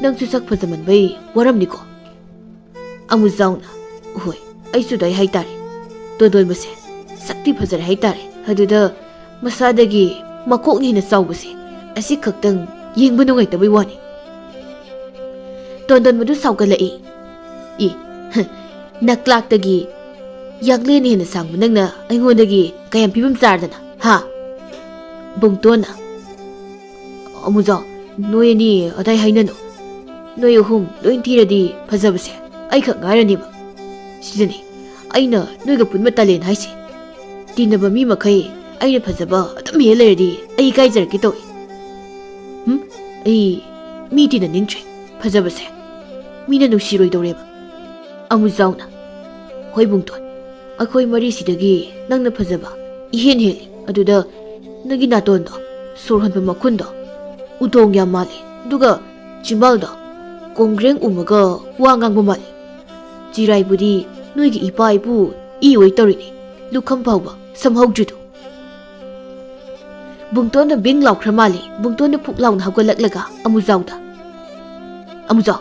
Speaker 1: ꯅꯪꯁꯨ ꯁꯛ ꯐꯖꯃꯟꯕꯩ ꯋꯥꯔꯝꯅꯤꯀꯣ ꯑꯃꯨꯖꯥꯎꯅ ꯍꯣꯏ ꯑꯩꯁꯨ ꯑꯗꯥꯏ ꯍꯥꯏꯇꯥꯔꯦ ꯇꯣꯟꯗꯣꯟꯕꯁꯦ ꯁꯛꯇꯤ ꯐꯖꯔꯦ ꯍꯥꯏꯇꯥꯔꯦ ꯑꯗꯨꯗ ꯃꯁꯥꯗꯒꯤ ꯃꯀꯣꯛꯅ ꯍꯦꯟꯅ ꯆꯥꯎꯕꯁꯦ ꯑꯁꯤ ꯈꯛꯇꯪ ꯌꯦꯡꯕ ꯅꯨꯡꯉꯥꯏꯇꯕꯩ ꯋꯥꯅꯤ ꯇꯣꯟꯗꯣꯟꯕꯗꯨ ꯁꯥꯎꯒꯠꯂꯛꯏ ꯅꯛꯂꯥꯛꯇꯒꯤ ꯌꯥꯡꯂꯦꯟ ꯍꯦꯟꯅ ꯁꯥꯡꯕ ꯅꯪꯅ ꯑꯩꯉꯣꯟꯗꯒꯤ ꯀꯌꯥꯝ ꯐꯤꯕꯝ ꯆꯥꯔꯗꯅ ꯍꯥ ꯕꯨꯡꯇꯣꯟꯅ ꯑꯃꯨꯖꯥꯎ ꯅꯣꯏ ꯑꯅꯤ ꯑꯗꯥꯏ ꯍꯥꯏꯅꯅꯨ ꯅꯣꯏ ꯑꯍꯨꯝ ꯂꯣꯏ ꯊꯤꯔꯗꯤ ꯐꯖꯕꯁꯦ ꯑꯩꯈꯛ ꯉꯥꯏꯔꯅꯦꯕ ꯁꯤꯗꯅꯤ ꯑꯩꯅ ꯅꯣꯏꯒ ꯄꯨꯟꯕ ꯇꯥꯂꯦꯟ ꯍꯥꯏꯁꯦ ꯇꯤꯟꯅꯕ ꯃꯤ ꯃꯈꯩ ꯑꯩꯅ ꯐꯖꯕ ꯑꯗꯨꯝ ꯍꯦꯛ ꯂꯩꯔꯗꯤ ꯑꯩ ꯏꯀꯥꯏꯖꯔꯛꯀꯦ ꯇꯧꯏ ꯑꯩ ꯃꯤ ꯇꯤꯟꯅꯅꯤꯡꯗ꯭ꯔꯦ ꯐꯖꯕꯁꯦ ꯃꯤꯅ ꯅꯨꯡꯁꯤꯔꯣꯏꯗꯧꯔꯦꯕ ꯑꯃꯨꯖꯥꯎꯅ ꯍꯣꯏ ꯕꯨꯡꯇꯣꯟ ꯑꯩꯈꯣꯏ ꯃꯔꯤꯁꯤꯗꯒꯤ ꯅꯪꯅ ꯐꯖꯕ ꯏꯍꯦꯟ ꯍꯦꯜꯂꯤ ꯑꯗꯨꯗ ꯅꯪꯒꯤ ꯅꯥꯇꯣꯟꯗꯣ ꯁꯣꯔ ꯍꯣꯟꯕ ꯃꯈꯨꯟꯗꯣ ꯎꯇꯣꯡ ꯌꯥꯝ ꯃꯥꯜꯂꯤ ꯑꯗꯨꯒ ꯆꯤꯝꯕꯥꯜꯗꯣ ꯀꯣꯡꯒ꯭ꯔꯦꯡ ꯎꯝꯃꯒ ꯋꯥ ꯉꯥꯡꯕ ꯃꯥꯜꯂꯤ ꯆꯤꯔꯥꯏꯕꯨꯗꯤ ꯅꯣꯏꯒꯤ ꯏꯄꯥ ꯏꯄꯨ ꯏ ꯑꯣꯏ ꯇꯧꯔꯤꯅꯤ ꯂꯨꯈꯝ ꯐꯥꯎꯕ ꯁꯝꯍꯧꯗ꯭ꯔꯤꯗꯣ ꯕꯨꯡꯇꯣꯟꯅ ꯕꯤꯡ ꯂꯥꯎꯈ꯭ꯔ ꯃꯥꯜꯂꯤ ꯕꯨꯡꯇꯣꯟꯅ ꯐꯨꯛ ꯂꯥꯎꯅ ꯍꯧꯒꯠꯂꯛꯂꯒ ꯑꯃꯨꯖꯥꯎꯗ ꯑꯃꯨꯖꯥꯎ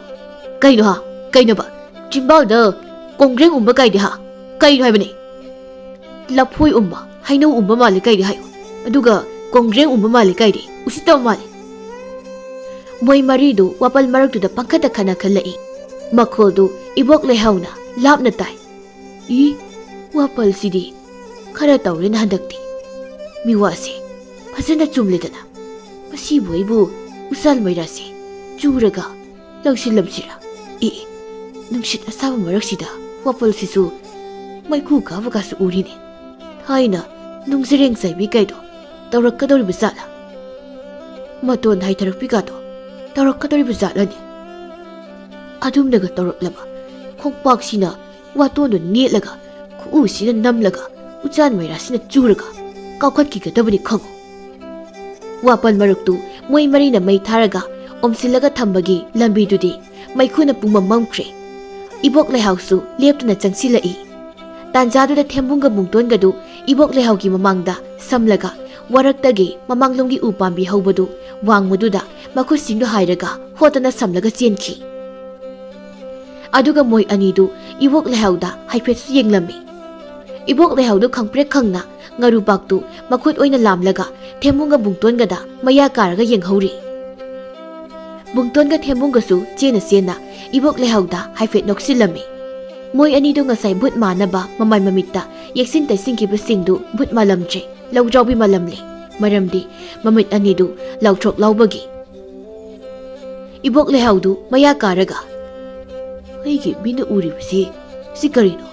Speaker 1: ꯀꯩꯅꯣꯕ ꯆꯤꯝꯕꯥꯜꯗ ꯀꯣꯡꯒ꯭ꯔꯦꯡ ꯎꯝꯕ ꯀꯥꯏꯗꯤ ꯍꯥ ꯀꯩꯅꯣ ꯍꯥꯏꯕꯅꯤ ꯂꯐꯣꯏ ꯎꯝꯕ ꯍꯩꯅꯧ ꯎꯝꯕ ꯃꯥꯜꯂꯤ ꯀꯥꯏꯗꯤ ꯍꯥꯏꯌꯨ ꯑꯗꯨꯒ ꯀꯣꯡꯒ꯭ꯔꯦꯡ ꯎꯝꯕ ꯃꯥꯜꯂꯤ ꯀꯥꯏꯗꯤ ꯎꯁꯤꯠꯇꯕ ꯃꯥꯜꯂꯤ ꯃꯣꯏ ꯃꯔꯤꯗꯨ ꯋꯥꯄꯜ ꯃꯔꯛꯇꯨꯗ ꯄꯪꯈꯠꯇ ꯈꯠꯅꯈꯠꯂꯛꯏ ꯃꯈꯣꯜꯗꯨ ꯏꯕꯣꯛ ꯂꯩꯍꯥꯎꯅ ꯂꯥꯞꯅ ꯇꯥꯏ ꯋꯥꯄꯜꯁꯤꯗꯤ ꯈꯔ ꯇꯧꯔꯦꯅ ꯍꯟꯗꯛꯇꯤ ꯃꯤꯋꯥꯁꯦ ꯐꯖꯅ ꯆꯨꯝꯂꯦꯗꯅ ꯃꯁꯤꯕꯨ ꯑꯩꯕꯨ ꯎꯆꯥꯜ ꯃꯩꯔꯥꯁꯦ ꯆꯨꯔꯒ ꯂꯪꯁꯤꯜꯂꯝꯁꯤꯔꯥ ꯅꯨꯡꯁꯤꯠ ꯑꯁꯥꯕ ꯃꯔꯛꯁꯤꯗ ꯋꯥꯄꯜꯁꯤꯁꯨ ꯃꯩꯈꯨ ꯀꯥꯕꯒꯁꯨ ꯎꯔꯤꯅꯦ ꯊꯥꯏꯅ ꯅꯨꯡꯖꯔꯦꯡ ꯆꯥꯏꯕꯤ ꯀꯩꯗꯣ ꯇꯧꯔꯛꯀꯗꯧꯔꯤꯕ ꯖꯥꯠꯂꯥ ꯃꯇꯣꯟ ꯍꯥꯏꯊꯔꯛꯄꯤꯒꯗꯣ ꯇꯧꯔꯛꯀꯗꯧꯔꯤꯕ ꯖꯥꯠꯂꯅꯤ ꯑꯗꯨꯝꯅꯒ ꯇꯧꯔꯛꯂꯕ ꯈꯣꯡꯄꯥꯛꯁꯤꯅ ꯋꯥꯇꯣꯟꯗꯣ ꯅꯦꯠꯂꯒ ꯈꯨꯎꯁꯤꯅ ꯅꯝꯂꯒ ꯎꯆꯥꯟ ꯃꯩꯔꯥꯁꯤꯅ ꯆꯨꯔꯒ ꯀꯥꯎꯈꯠꯈꯤꯒꯗꯕꯅꯤ ꯈꯪꯉꯨ ꯋꯥꯄꯜ ꯃꯔꯛꯇꯨ ꯃꯣꯏ ꯃꯔꯤꯅ ꯃꯩ ꯊꯥꯔꯒ ꯑꯣꯝꯁꯤꯜꯂꯒ ꯊꯝꯕꯒꯤ ꯂꯝꯕꯤꯗꯨꯗꯤ ꯃꯩꯈꯨꯅ ꯄꯨꯡꯃꯝ ꯃꯝꯈ꯭ꯔꯦ ꯏꯕꯣꯛ ꯂꯩꯍꯥꯎꯁꯨ ꯂꯦꯞꯇꯨꯅ ꯆꯪꯁꯤꯜꯂꯛꯏ ꯇꯥꯟꯖꯥꯗꯨꯗ ꯊꯦꯝꯕꯨꯡꯒ ꯕꯨꯡꯇꯣꯟꯒꯗꯨ ꯏꯕꯣꯛ ꯂꯩꯍꯥꯎꯒꯤ ꯃꯃꯥꯡꯗ ꯁꯝꯂꯒ ꯋꯥꯔꯛꯇꯒꯤ ꯃꯃꯥꯡꯂꯣꯝꯒꯤ ꯎ ꯄꯥꯝꯕꯤ ꯍꯧꯕꯗꯨ ꯋꯥꯡꯃꯗꯨꯗ ꯃꯈꯨꯠꯁꯤꯡꯗꯨ ꯍꯥꯏꯔꯒ ꯍꯣꯠꯇꯅ ꯁꯝꯂꯒ ꯆꯦꯟꯈꯤ ꯑꯗꯨꯒ ꯃꯣꯏ ꯑꯅꯤꯗꯨ ꯏꯕꯣꯛ ꯂꯩꯍꯥꯎꯗ ꯍꯥꯏꯐꯦꯠꯁꯨ ꯌꯦꯡꯂꯝꯃꯤ ꯏꯕꯣꯛ ꯂꯩꯍꯥꯎꯗꯨ ꯈꯪꯄ꯭ꯔꯦꯛ ꯈꯪꯅ ꯉꯥꯔꯨꯕꯥꯛꯇꯨ ꯃꯈꯨꯠ ꯑꯣꯏꯅ ꯂꯥꯝꯂꯒ ꯊꯦꯝꯕꯨꯡꯒ ꯕꯨꯡꯇꯣꯟꯒꯗ ꯃꯌꯥ ꯀꯥꯔꯒ ꯌꯦꯡꯍꯧꯔꯤ ꯕꯨꯡꯇꯣꯟꯒ ꯊꯦꯝꯕꯨꯡꯒꯁꯨ ꯆꯦꯟꯅ ꯏꯕꯣꯛ ꯂꯩꯍꯥꯎꯗ ꯍꯥꯏꯐꯦꯠ ꯅꯣꯛꯁꯤꯜꯂꯝꯃꯤ Moi anido ngasai bhut manaba mamai mamitta yeksin taisingkiba singdu bhut malamje laujawbi malamle maramdi mamit anidu lautrok laubagi ibok lehaudu maya karaga aigi bina uribsi sikarino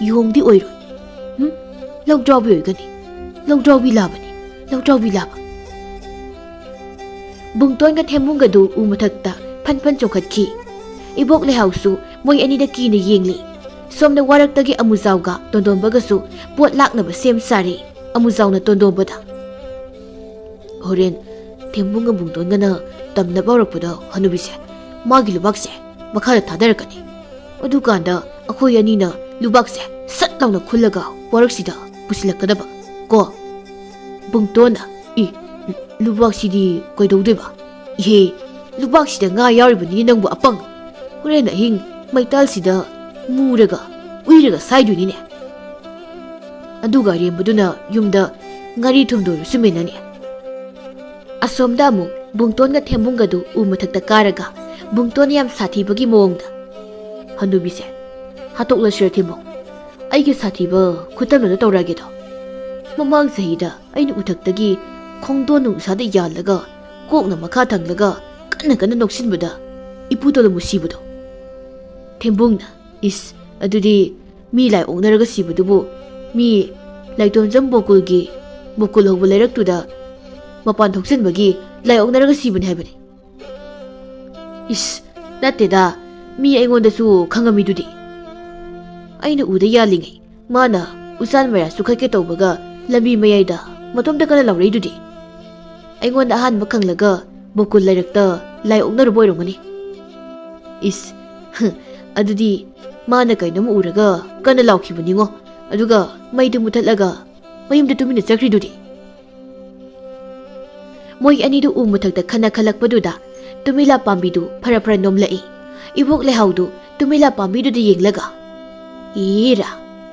Speaker 1: yongdi oiro laujawbi oigani laujawbi laba bungton ga themunga du umathakta phan chokhatki ibok lehausu moi anida kina yengli somna waraktagi amuzawga tondonbagasu pot laknaba sem sari amuzawna tondonbada horen thembunga bungtongana tamna bawrakpada hanubise magi lubakse makhala thadarakani adukanda akhoi anina lubakse sat lawna khullaga waraksida pusilakadaba ko bungtona lubaksidi koidowdeba ye lubaksida nga yaribani nangbu apang horen ahing maital sida muraga uiraga saidunine aduga rembaduna yumda ngari thumdoru sumenani asomda amu bungtonga thembungadu umathakta karaga bungton yam sathibagi mongda hanubise hatokla shir thimo aigi sathiba khutamna tawrage do mamang sahida ainu uthaktagi khongdon nungsada yalaga kokna makha thanglaga kana noksinbada iputola musibudo thembungna is adudi mi lai onaraga sibudubu mi laitonjam bokul hobo lairaktuda mapan thoksinbagi lai onaraga sibuni haibani is nateda mi aingondasu khangamidudi aina uda yalingai mana usan mera sukhake tawbaga lambi mayaida matomda kana lawreidudi aingonda ahanba khanglaga bokul lairakta lai onaru boirongani is adudi mana kainam uraga kana laukhibuningo aduga maidu muthatlaga mayumda tumina chakridudi moi anidu umuthakta khana khalakpaduda tumila pambidu phara nomlai ibok lehaudu tumila pambidu de yenglaga ira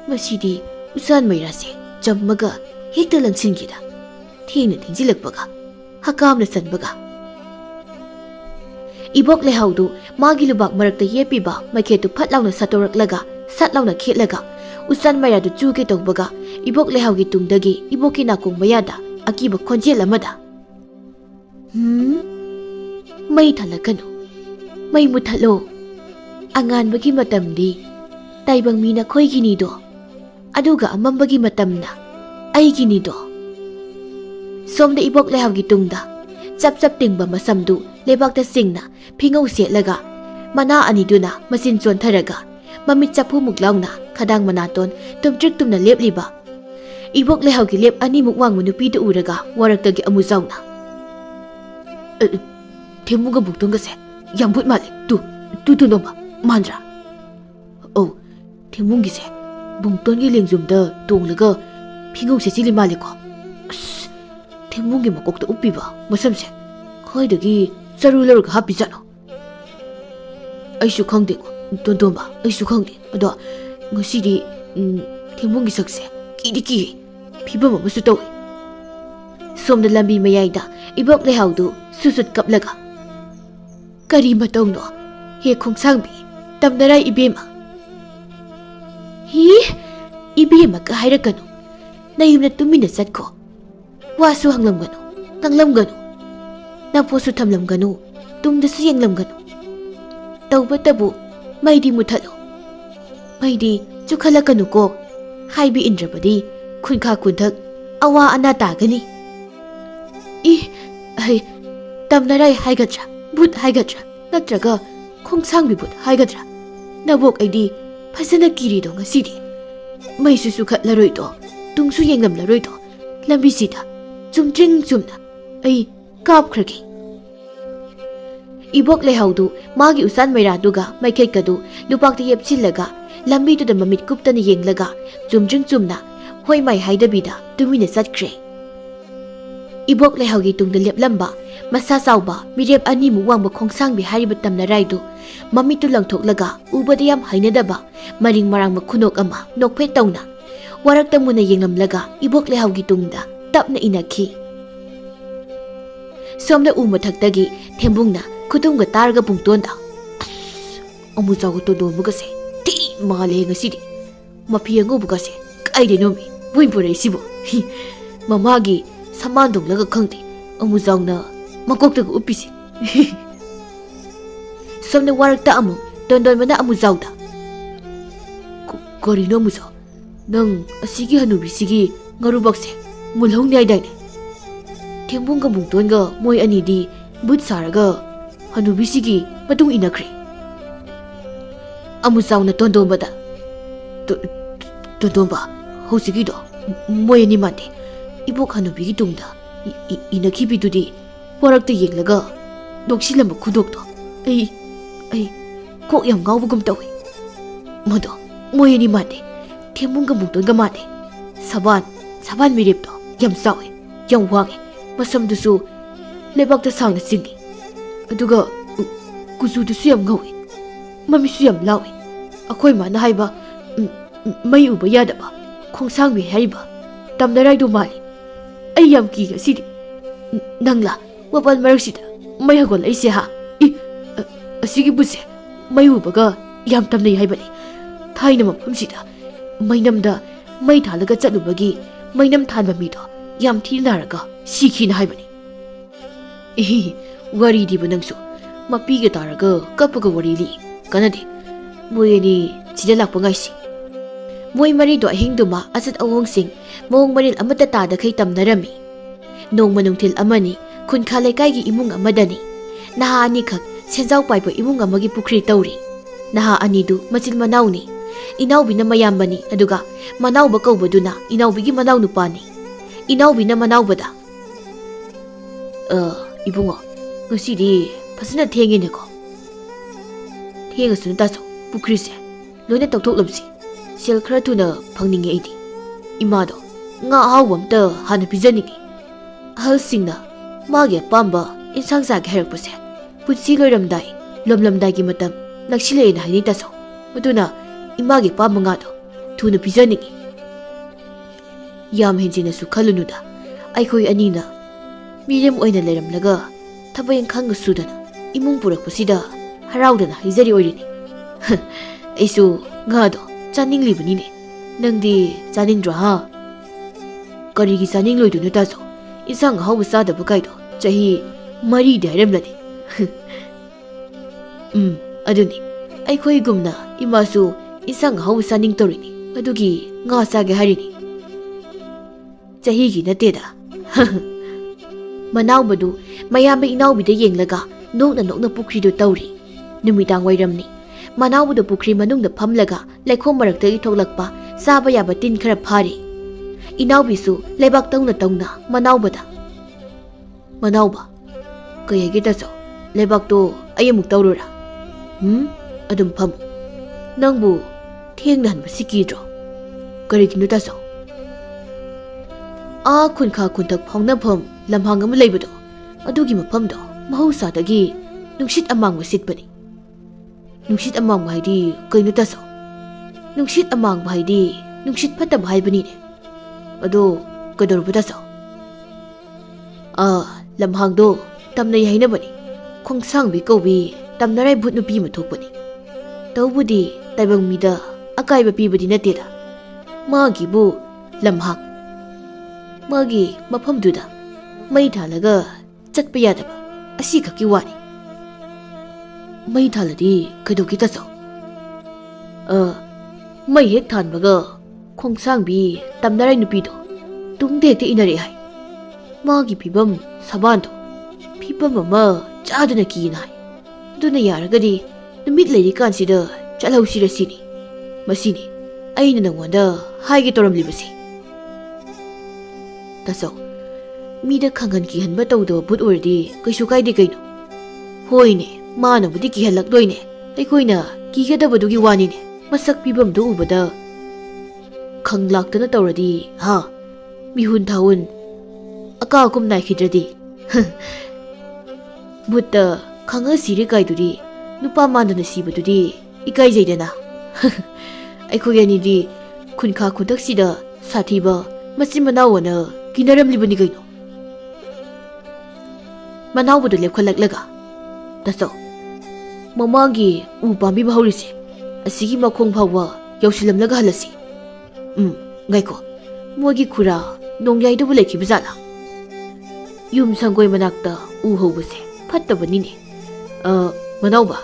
Speaker 1: masidi usan mairase jammaga hekta langsingida thina thingilakpaga hakamna sanbaga ibok lehaudu magi lubak marakta yepiba maikhetu phatlawna satoraklaga satlawna khetlaga usan mayadu chuke tawbaga ibok lehaugi tungdagi iboki nakung mayada akiba khonjel amada mai thalakanu mai muthalo anganbagi matamdi taibang mina khoigini do aduga amambagi matamna aigini do somda ibok lehaugi tungda chap tingba masamdu lebakta singna phingau setlaga mana aniduna masin chontharaga mamit chapu muklaungna khadang manaton tumtrik tumna lepliba ibok lehaugi lep ani mukwang nupi de uraga waraktagi amuzawna themuga buktunga se yambut male tu noma mandra oh themungi se bungtongi lengjumda tonglaga phingau se chili male ko themungi makokta upiba masamse khoidagi charular ga hapi jano aishu khangde tondomba aishu khangde ado ngosidi themungi sakse kidiki phibam amasu tawi somda lambi mayaida ibok lehaudu susut kaplaga kari matongno he khongsangbi tamnarai ibema hi ibema ka hairakanu nayumna tumina satko wasu hanglamganu tanglamganu naposu thamlamganu tungdasu yenglamganu tawbatabu maidi muthalo maidi chukhalakanu ko haibi indrabadi khunka kunthak awa ana tagani ai tamnarai haigatra but haigatra natraga khongsangbi but haigatra nabok aidi phasana kiri do ngasidi maisu sukhatlaroi do tungsu yenglamlaroi do lambi sida chumtring chumna ai kapkhragi ibok lehaudu magi usan mairaduga maikhetkadu lupakta yepchillaga lambi tu da mamit kuptana yenglaga chumtring chumna hoi mai haidabida tumina satkre ibok lehaugi tungda leplamba masa sauba mirep ani mu wangba khongsangbi hariba tamna raidu mamitu langthoklaga ubada yam hainadaba maring marang makhunok ama nokphe tawna warakta muna yenglamlaga ibok lehaugi tungda tapna inakhi somna umathakdagi thembungna khutungga targa bungtonda amujago to domugase ꯃꯥꯜꯂꯦ ꯉꯁꯤꯗꯤ ꯃꯐꯤ ꯑꯉꯧꯕꯒꯁꯦ ꯀꯥꯏꯗꯩꯅꯣꯃꯤ ꯃꯣꯏ ꯄꯨꯔꯛꯏꯁꯤꯕꯣ ꯃꯃꯥꯒꯤ ꯁꯃꯥꯟꯗꯣꯡꯂꯒ ꯈꯪꯗꯦ ꯑꯃꯨꯖꯥꯎꯅ ꯃꯀꯣꯛꯇꯒ ꯎꯞꯄꯤꯁꯦ ꯁꯣꯝꯅ ꯋꯥꯔꯛꯇ ꯑꯃꯨꯛ ꯇꯣꯟꯗꯣꯟꯕꯅ ꯑꯃꯨꯖꯥꯎꯗ ꯀꯔꯤꯅꯣ ꯑꯃꯨꯖꯥꯎ ꯅꯪ ꯑꯁꯤꯒꯤ ꯍꯅꯨꯕꯤꯁꯤꯒꯤ ꯉꯥꯔꯨꯕꯛꯁꯦ ꯃꯨꯜꯍꯧꯅꯤ ꯍꯥꯏꯗꯥꯏꯅꯦ ꯊꯦꯝꯕꯨꯡꯒ ꯕꯨꯡꯇꯣꯟꯒ ꯃꯣꯏ ꯑꯅꯤꯗꯤ ꯕꯨꯠ ꯁꯥꯔꯒ ꯍꯅꯨꯕꯤꯁꯤꯒꯤ ꯃꯇꯨꯡ ꯏꯟꯅꯈ꯭ꯔꯦ ꯑꯃꯨꯖꯥꯎꯅ ꯇꯣꯟꯗꯣꯟꯕꯗ ꯇꯣꯟꯗꯣꯟꯕ ꯍꯧꯖꯤꯛꯀꯤꯗꯣ ꯃꯣꯏ ꯑꯅꯤ ꯃꯥꯟꯗꯦ 이복 하누비기 둥다 이나키비두디 와락때 ꯌꯦꯡꯂꯒ ꯅꯣꯛꯁꯤꯜꯂꯝꯕ ꯈꯨꯗꯣꯛꯇꯣ ꯑꯩ ꯀꯣꯛ ꯌꯥꯝ ꯉꯥꯎꯕꯒꯨꯝ ꯇꯧꯏ ꯃꯗꯣ ꯃꯣꯏ ꯑꯅꯤ ꯃꯥꯟꯗꯦ ꯊꯦꯝꯕꯨꯡꯒ ꯕꯨꯡꯇꯣꯟꯒ ꯃꯥꯟꯗꯦ ꯁꯕꯥꯟ ꯃꯤꯔꯦꯞꯇꯣ ꯌꯥꯝ ꯆꯥꯎꯏ ꯌꯥꯝ ꯋꯥꯡꯉꯦ ꯃꯁꯝꯗꯨꯁꯨ ꯂꯩꯕꯥꯛꯇ ꯁꯥꯡꯅ ꯆꯤꯡꯉꯤ ꯑꯗꯨꯒ ꯀꯨꯆꯨꯗꯨꯁꯨ ꯌꯥꯝ ꯉꯧꯏ ꯃꯃꯤꯠꯁꯨ ꯌꯥꯝ ꯂꯥꯎꯏ ꯑꯩꯈꯣꯏ ꯃꯥꯅ ꯍꯥꯏꯕ ꯃꯩ ꯎꯕ ꯌꯥꯗꯕ ꯈꯣꯡꯁꯥꯡꯕꯤ ꯍꯥꯏꯔꯤꯕ ꯇꯝꯅꯔꯥꯏꯗꯣ ꯃꯥꯜꯂꯤ ꯑꯩ ꯌꯥꯝ ꯀꯤ ꯉꯁꯤꯗꯤ ꯅꯪꯂꯥ ꯃꯄꯥꯟ ꯃꯔꯛꯁꯤꯗ ꯃꯩ ꯍꯧꯒꯠꯂꯛꯏꯁꯦ ꯍꯥ ꯑꯁꯤꯒꯤ ꯕꯨꯠꯁꯦ ꯃꯩ ꯎꯕꯒ ꯌꯥꯝ ꯇꯝꯅꯩ ꯍꯥꯏꯕꯅꯤ ꯊꯥꯏꯅ ꯃꯐꯝꯁꯤꯗ ꯃꯩꯅꯝꯗ ꯃꯩ ꯊꯥꯜꯂꯒ ꯆꯠꯂꯨꯕꯒꯤ ꯃꯩꯅꯝ ꯊꯥꯟꯕ ꯃꯤꯗꯣ ꯌꯥꯝ ꯊꯤꯅ ꯅꯥꯔꯒ ꯁꯤꯈꯤꯅ ꯍꯥꯏꯕꯅꯤ ꯋꯥꯔꯤꯗꯤꯕ ꯅꯪꯁꯨ ꯃꯄꯤꯒ ꯇꯥꯔꯒ ꯀꯞꯄꯒ ꯋꯥꯔꯤ ꯂꯤ ꯀꯥꯟꯅꯗꯦ ꯃꯣꯏ ꯑꯅꯤ ꯁꯤꯗ ꯂꯥꯛꯄ ꯉꯥꯏꯁꯤ ꯃꯣꯏ ꯃꯔꯤꯗꯣ ꯑꯍꯤꯡꯗꯨꯃ ꯑꯆꯠ ꯑꯋꯣꯡꯁꯤꯡ ꯃꯑꯣꯡ ꯃꯔꯤꯜ ꯑꯃꯠꯇ ꯇꯥꯗꯈꯩ ꯇꯝꯅꯔꯝꯃꯤ ꯅꯣꯡꯃ ꯅꯨꯡꯊꯤꯜ ꯑꯃꯅꯤ ꯈꯨꯟꯈꯥ ꯂꯩꯀꯥꯏꯒꯤ ꯏꯃꯨꯡ ꯑꯃꯗꯅꯤ ꯅꯍꯥ ꯑꯅꯤꯈꯛ ꯁꯦꯟꯖꯥꯎ ꯄꯥꯏꯕ ꯏꯃꯨꯡ ꯑꯃꯒꯤ ꯄꯨꯈ꯭ꯔꯤ ꯇꯧꯔꯤ ꯅꯍꯥ ꯑꯅꯤꯗꯨ ꯃꯆꯤꯜ ꯃꯅꯥꯎꯅꯤ ꯏꯅꯥꯎꯕꯤꯅ ꯃꯌꯥꯝꯕꯅꯤ ꯑꯗꯨꯒ ꯃꯅꯥꯎꯕ ꯀꯧꯕꯗꯨꯅ ꯏꯅꯥꯎꯕꯤꯒꯤ ꯃꯅꯥꯎ ꯅꯨꯄꯥꯅꯤ ꯏꯅꯥꯎꯕꯤꯅ ꯃꯅꯥꯎꯕꯗ 이봉아 ngꯁꯤꯗꯤ ꯐꯖꯅ ꯊꯦꯡꯉꯦꯅꯦꯀꯣ ꯊꯦꯡꯉꯁꯨ ꯇꯥꯁꯣ ꯄꯨꯈ꯭ꯔꯤꯁꯦ ꯂꯣꯏꯅ ꯇꯧꯊꯣꯛꯂꯝꯁꯤ ꯁꯦꯜ ꯈꯔ ꯊꯨꯅ ꯐꯪꯅꯤꯡꯉꯦ ꯑꯩꯗꯤ 이마도 ꯉꯥ ꯑꯍꯥꯎꯕ ꯑꯝꯇ ꯍꯥꯟꯅ ꯄꯤꯖꯅꯤꯡꯉꯤ ꯑꯍꯜꯁꯤꯡꯅ ꯃꯥꯒꯤ ꯑꯄꯥꯝꯕ ꯏꯟꯁꯥꯡ ꯆꯥꯒꯦ ꯍꯥꯏꯔꯛꯄꯁꯦ ꯄꯨꯟꯁꯤ ꯂꯣꯏꯔꯝꯗꯥꯏ ꯂꯣꯝꯂꯝꯗꯥꯏꯒꯤ ꯃꯇꯝ ꯅꯛꯁꯤꯜꯂꯛꯑꯦꯅ ꯍꯥꯏꯅꯩ ꯇꯥꯁꯣ ꯑꯗꯨꯅ 이마ꯒꯤ ꯑꯄꯥꯝꯕ ꯉꯥꯗꯣ ꯊꯨꯅ ꯄꯤꯖꯅꯤꯡꯉꯤ ꯌꯥꯝ ꯍꯦꯟꯖꯤꯟꯅꯁꯨ ꯈꯜꯂꯨꯅꯨꯗ ꯑꯩꯈꯣꯏ ꯑꯅꯤꯅ ꯃꯤꯔꯦꯝ ꯑꯣꯏꯅ ꯂꯩꯔꯝꯂꯒ ꯊꯕꯛ ꯏꯪꯈꯥꯡꯒ ꯁꯨꯗꯅ ꯏꯃꯨꯡ ꯄꯨꯔꯛꯄꯁꯤꯗ ꯍꯔꯥꯎꯗꯅ ꯍꯩꯖꯔꯤ ꯑꯣꯏꯔꯤꯅꯤ ꯑꯩꯁꯨ ꯉꯥꯗꯣ ꯆꯥꯅꯤꯡꯂꯤꯕꯅꯤꯅꯦ ꯅꯪꯗꯤ ꯆꯥꯅꯤꯡꯗ꯭ꯔꯣ ꯍꯥ ꯀꯔꯤꯒꯤ ꯆꯥꯅꯤꯡꯂꯣꯏꯗꯣꯏꯅꯣ ꯇꯥꯁꯣ ꯏꯟꯁꯥꯡ ꯑꯍꯥꯎꯕ ꯆꯥꯗꯕ ꯀꯥꯏꯗꯣ ꯆꯍꯤ 4ꯗꯤ ꯍꯥꯏꯔꯝꯂꯅꯤ ꯑꯗꯨꯅꯤ ꯑꯩꯈꯣꯏꯒꯨꯝꯅ 이마ꯁꯨ ꯏꯟꯁꯥꯡ ꯑꯍꯥꯎꯕ ꯆꯥꯅꯤꯡꯇꯧꯔꯤꯅꯤ ꯑꯗꯨꯒꯤ ꯉꯥ ꯆꯥꯒꯦ ꯍꯥꯏꯔꯤꯅꯤ ꯆꯍꯤꯒꯤ ꯅꯠꯇꯦꯗ ꯃꯅꯥꯎꯕꯗꯨ ꯃꯌꯥꯝꯕ ꯏꯅꯥꯎꯕꯤꯗ ꯌꯦꯡꯂꯒ ꯅꯣꯛꯅ ꯅꯣꯛꯅ ꯄꯨꯈ꯭ꯔꯤꯗꯨ ꯇꯧꯔꯤ ꯅꯨꯃꯤꯗꯥꯡ ꯋꯥꯏꯔꯝꯅꯤ ꯃꯅꯥꯎꯕꯗꯨ ꯄꯨꯈ꯭ꯔꯤ ꯃꯅꯨꯡꯗ ꯐꯝꯂꯒ ꯂꯩꯈꯣꯝ ꯃꯔꯛꯇꯒꯤ ꯊꯣꯛꯂꯛꯄ ꯆꯥꯕ ꯌꯥꯕ ꯇꯤꯟ ꯈꯔ ꯐꯥꯔꯤ ꯏꯅꯥꯎꯕꯤꯁꯨ ꯂꯩꯕꯥꯛ ꯇꯧꯅ ꯇꯧꯅ ꯃꯅꯥꯎꯕꯗ ꯃꯅꯥꯎꯕ ꯀꯩ ꯍꯥꯏꯒꯦ ꯇꯥꯆꯧ ꯂꯩꯕꯥꯛꯇꯣ ꯑꯩ ꯑꯃꯨꯛ ꯇꯧꯔꯨꯔꯥ ꯑꯗꯨꯝ ꯐꯝꯃꯨ ꯅꯪꯕꯨ ꯊꯦꯡꯅ ꯍꯟꯕꯁꯤ ꯀꯤꯗ꯭ꯔꯣ ꯀꯔꯤꯒꯤꯅꯣ ꯇꯥꯆꯧ ꯈꯨꯟꯈꯥ ꯈꯨꯟꯊꯛ ꯐꯥꯎꯅꯐꯝ ꯂꯝꯍꯥꯡ ꯑꯃ ꯂꯩꯕꯗꯣ ꯑꯗꯨꯒꯤ ꯃꯐꯝꯗꯣ ꯃꯍꯧꯁꯥꯗꯒꯤ ꯅꯨꯡꯁꯤꯠ ꯑꯃꯥꯡꯕ ꯁꯤꯠꯄꯅꯤ ꯅꯨꯡꯁꯤꯠ ꯑꯃꯥꯡꯕ ꯍꯥꯏꯗꯤ ꯀꯩꯅꯣ ꯇꯥꯆꯧ ꯅꯨꯡꯁꯤꯠ ꯑꯃꯥꯡꯕ ꯍꯥꯏꯗꯤ ꯅꯨꯡꯁꯤꯠ ꯐꯠꯇꯕ ꯍꯥꯏꯕꯅꯤꯅꯦ ꯑꯗꯣ ꯀꯩꯗꯧꯔꯕ ꯇꯥꯆꯧ ꯂꯝꯍꯥꯡꯗꯣ ꯇꯝꯅꯩ ꯍꯥꯏꯅꯕꯅꯤ ꯈꯣꯡꯁꯥꯡꯕꯤ ꯀꯧꯕꯤ ꯇꯝꯅꯔꯥꯏ ꯚꯨꯠ ꯅꯨꯄꯤ ꯑꯃ ꯊꯣꯛꯄꯅꯤ ꯇꯧꯕꯨꯗꯤ ꯇꯥꯏꯕꯪ ꯃꯤꯗ ꯑꯀꯥꯏꯕ ꯄꯤꯕꯗꯤ ꯅꯠꯇꯦꯗ ꯃꯥꯒꯤꯕꯨ ꯂꯝꯍꯥꯡ ꯃꯥꯒꯤ ꯃꯐꯝꯗꯨꯗ ꯃꯩ ꯊꯥꯜꯂꯒ ꯆꯠꯄ ꯌꯥꯗꯕ ꯑꯁꯤꯈꯛꯀꯤ ꯋꯥꯅꯤ ꯃꯩ ꯊꯥꯜꯂꯗꯤ ꯀꯩꯗꯧꯒꯦ ꯇꯥꯆꯧ ꯃꯩ ꯍꯦꯛ ꯊꯥꯟꯕꯒ ꯈꯣꯡꯁꯥꯡꯕꯤ ꯇꯝꯅꯔꯥꯏ ꯅꯨꯄꯤꯗꯣ ꯇꯨꯡꯗ ꯍꯦꯛꯇ ꯏꯟꯅꯔꯛꯑꯦ ꯍꯥꯏ ꯃꯥꯒꯤ ꯐꯤꯕꯝ ꯁꯕꯥꯟꯗꯣ ꯐꯤꯕꯝ ꯑꯃ ꯆꯥꯗꯅ ꯀꯤꯅ ꯍꯥꯏ ꯑꯗꯨꯅ ꯌꯥꯔꯒꯗꯤ ꯅꯨꯃꯤꯠ ꯂꯩꯔꯤꯀꯥꯟꯁꯤꯗ ꯆꯠꯍꯧꯁꯤꯔ ꯁꯤꯅꯤ ꯃꯁꯤꯅꯤ ꯑꯩꯅ ꯅꯉꯣꯟꯗ ꯍꯥꯏꯒꯦ ꯇꯧꯔꯝꯂꯤꯕꯁꯤ ꯇꯥꯆꯧ ꯃꯤꯗ ꯈꯪꯍꯟ ꯀꯤꯍꯟꯕ ꯇꯧꯗꯕ ꯚꯨꯠ ꯑꯣꯏꯔꯗꯤ ꯀꯩꯁꯨ ꯀꯥꯏꯗꯦ ꯀꯩꯅꯣ ꯍꯣꯏꯅꯦ ꯃꯥꯅꯕꯨꯗꯤ ꯀꯤꯍꯜꯂꯛꯂꯣꯏꯅꯦ ꯑꯩꯈꯣꯏꯅ ꯀꯤꯒꯗꯕꯗꯨꯒꯤ ꯋꯥꯅꯤꯅꯦ ꯃꯁꯛ ꯐꯤꯕꯝꯗꯨ ꯎꯕꯗ ꯈꯪ ꯂꯥꯛꯇꯅ ꯇꯧꯔꯗꯤ ꯍꯥ ꯃꯤꯍꯨꯟ ꯊꯥꯍꯨꯟ ꯑꯀꯥ ꯑꯀꯨꯝ ꯅꯥꯏꯈꯤꯗ꯭ꯔꯗꯤ ꯚꯨꯠꯇ ꯈꯪꯉ ꯁꯤꯔꯦ ꯀꯥꯏꯗꯨꯗꯤ ꯅꯨꯄꯥ ꯃꯥꯟꯗꯅ ꯁꯤꯕꯗꯨꯗꯤ ꯏꯀꯥꯏꯖꯩꯗꯅ ꯑꯩꯈꯣꯏ ꯑꯅꯤꯗꯤ ꯈꯨꯟꯈꯥ ꯈꯨꯟꯊꯛꯁꯤꯗ ꯁꯥꯊꯤꯕ ꯃꯆꯤꯟ ꯃꯅꯥꯎꯅ ꯀꯤꯅꯔꯝꯂꯤꯕꯅꯤ ꯀꯩꯅꯣ ꯃꯅꯥꯎꯕꯗꯨ ꯂꯦꯞꯈꯠꯂꯛꯂꯒ ꯇꯥꯆꯧ ꯃꯃꯥꯡꯒꯤ ꯎ ꯄꯥꯝꯕꯤ ꯍꯧꯔꯤꯁꯦ ꯑꯁꯤꯒꯤ ꯃꯈꯣꯡ ꯐꯥꯎꯕ ꯌꯧꯁꯤꯜꯂꯝꯂꯒ ꯍꯜꯂꯁꯤ. ꯉꯥꯏꯈꯣ, ꯃꯣꯏꯒꯤ ꯈꯨꯔꯥ ꯅꯣꯡꯌꯥꯏꯗꯕꯨ ꯂꯩꯈꯤꯕ ꯖꯥꯠꯂꯥ? ꯌꯨꯝ ꯁꯪꯒꯣꯏ ꯃꯅꯥꯛꯇ ꯎ ꯍꯧꯕꯁꯦ ꯐꯠꯇꯕꯅꯤꯅꯦ. ꯃꯅꯥꯎꯕ,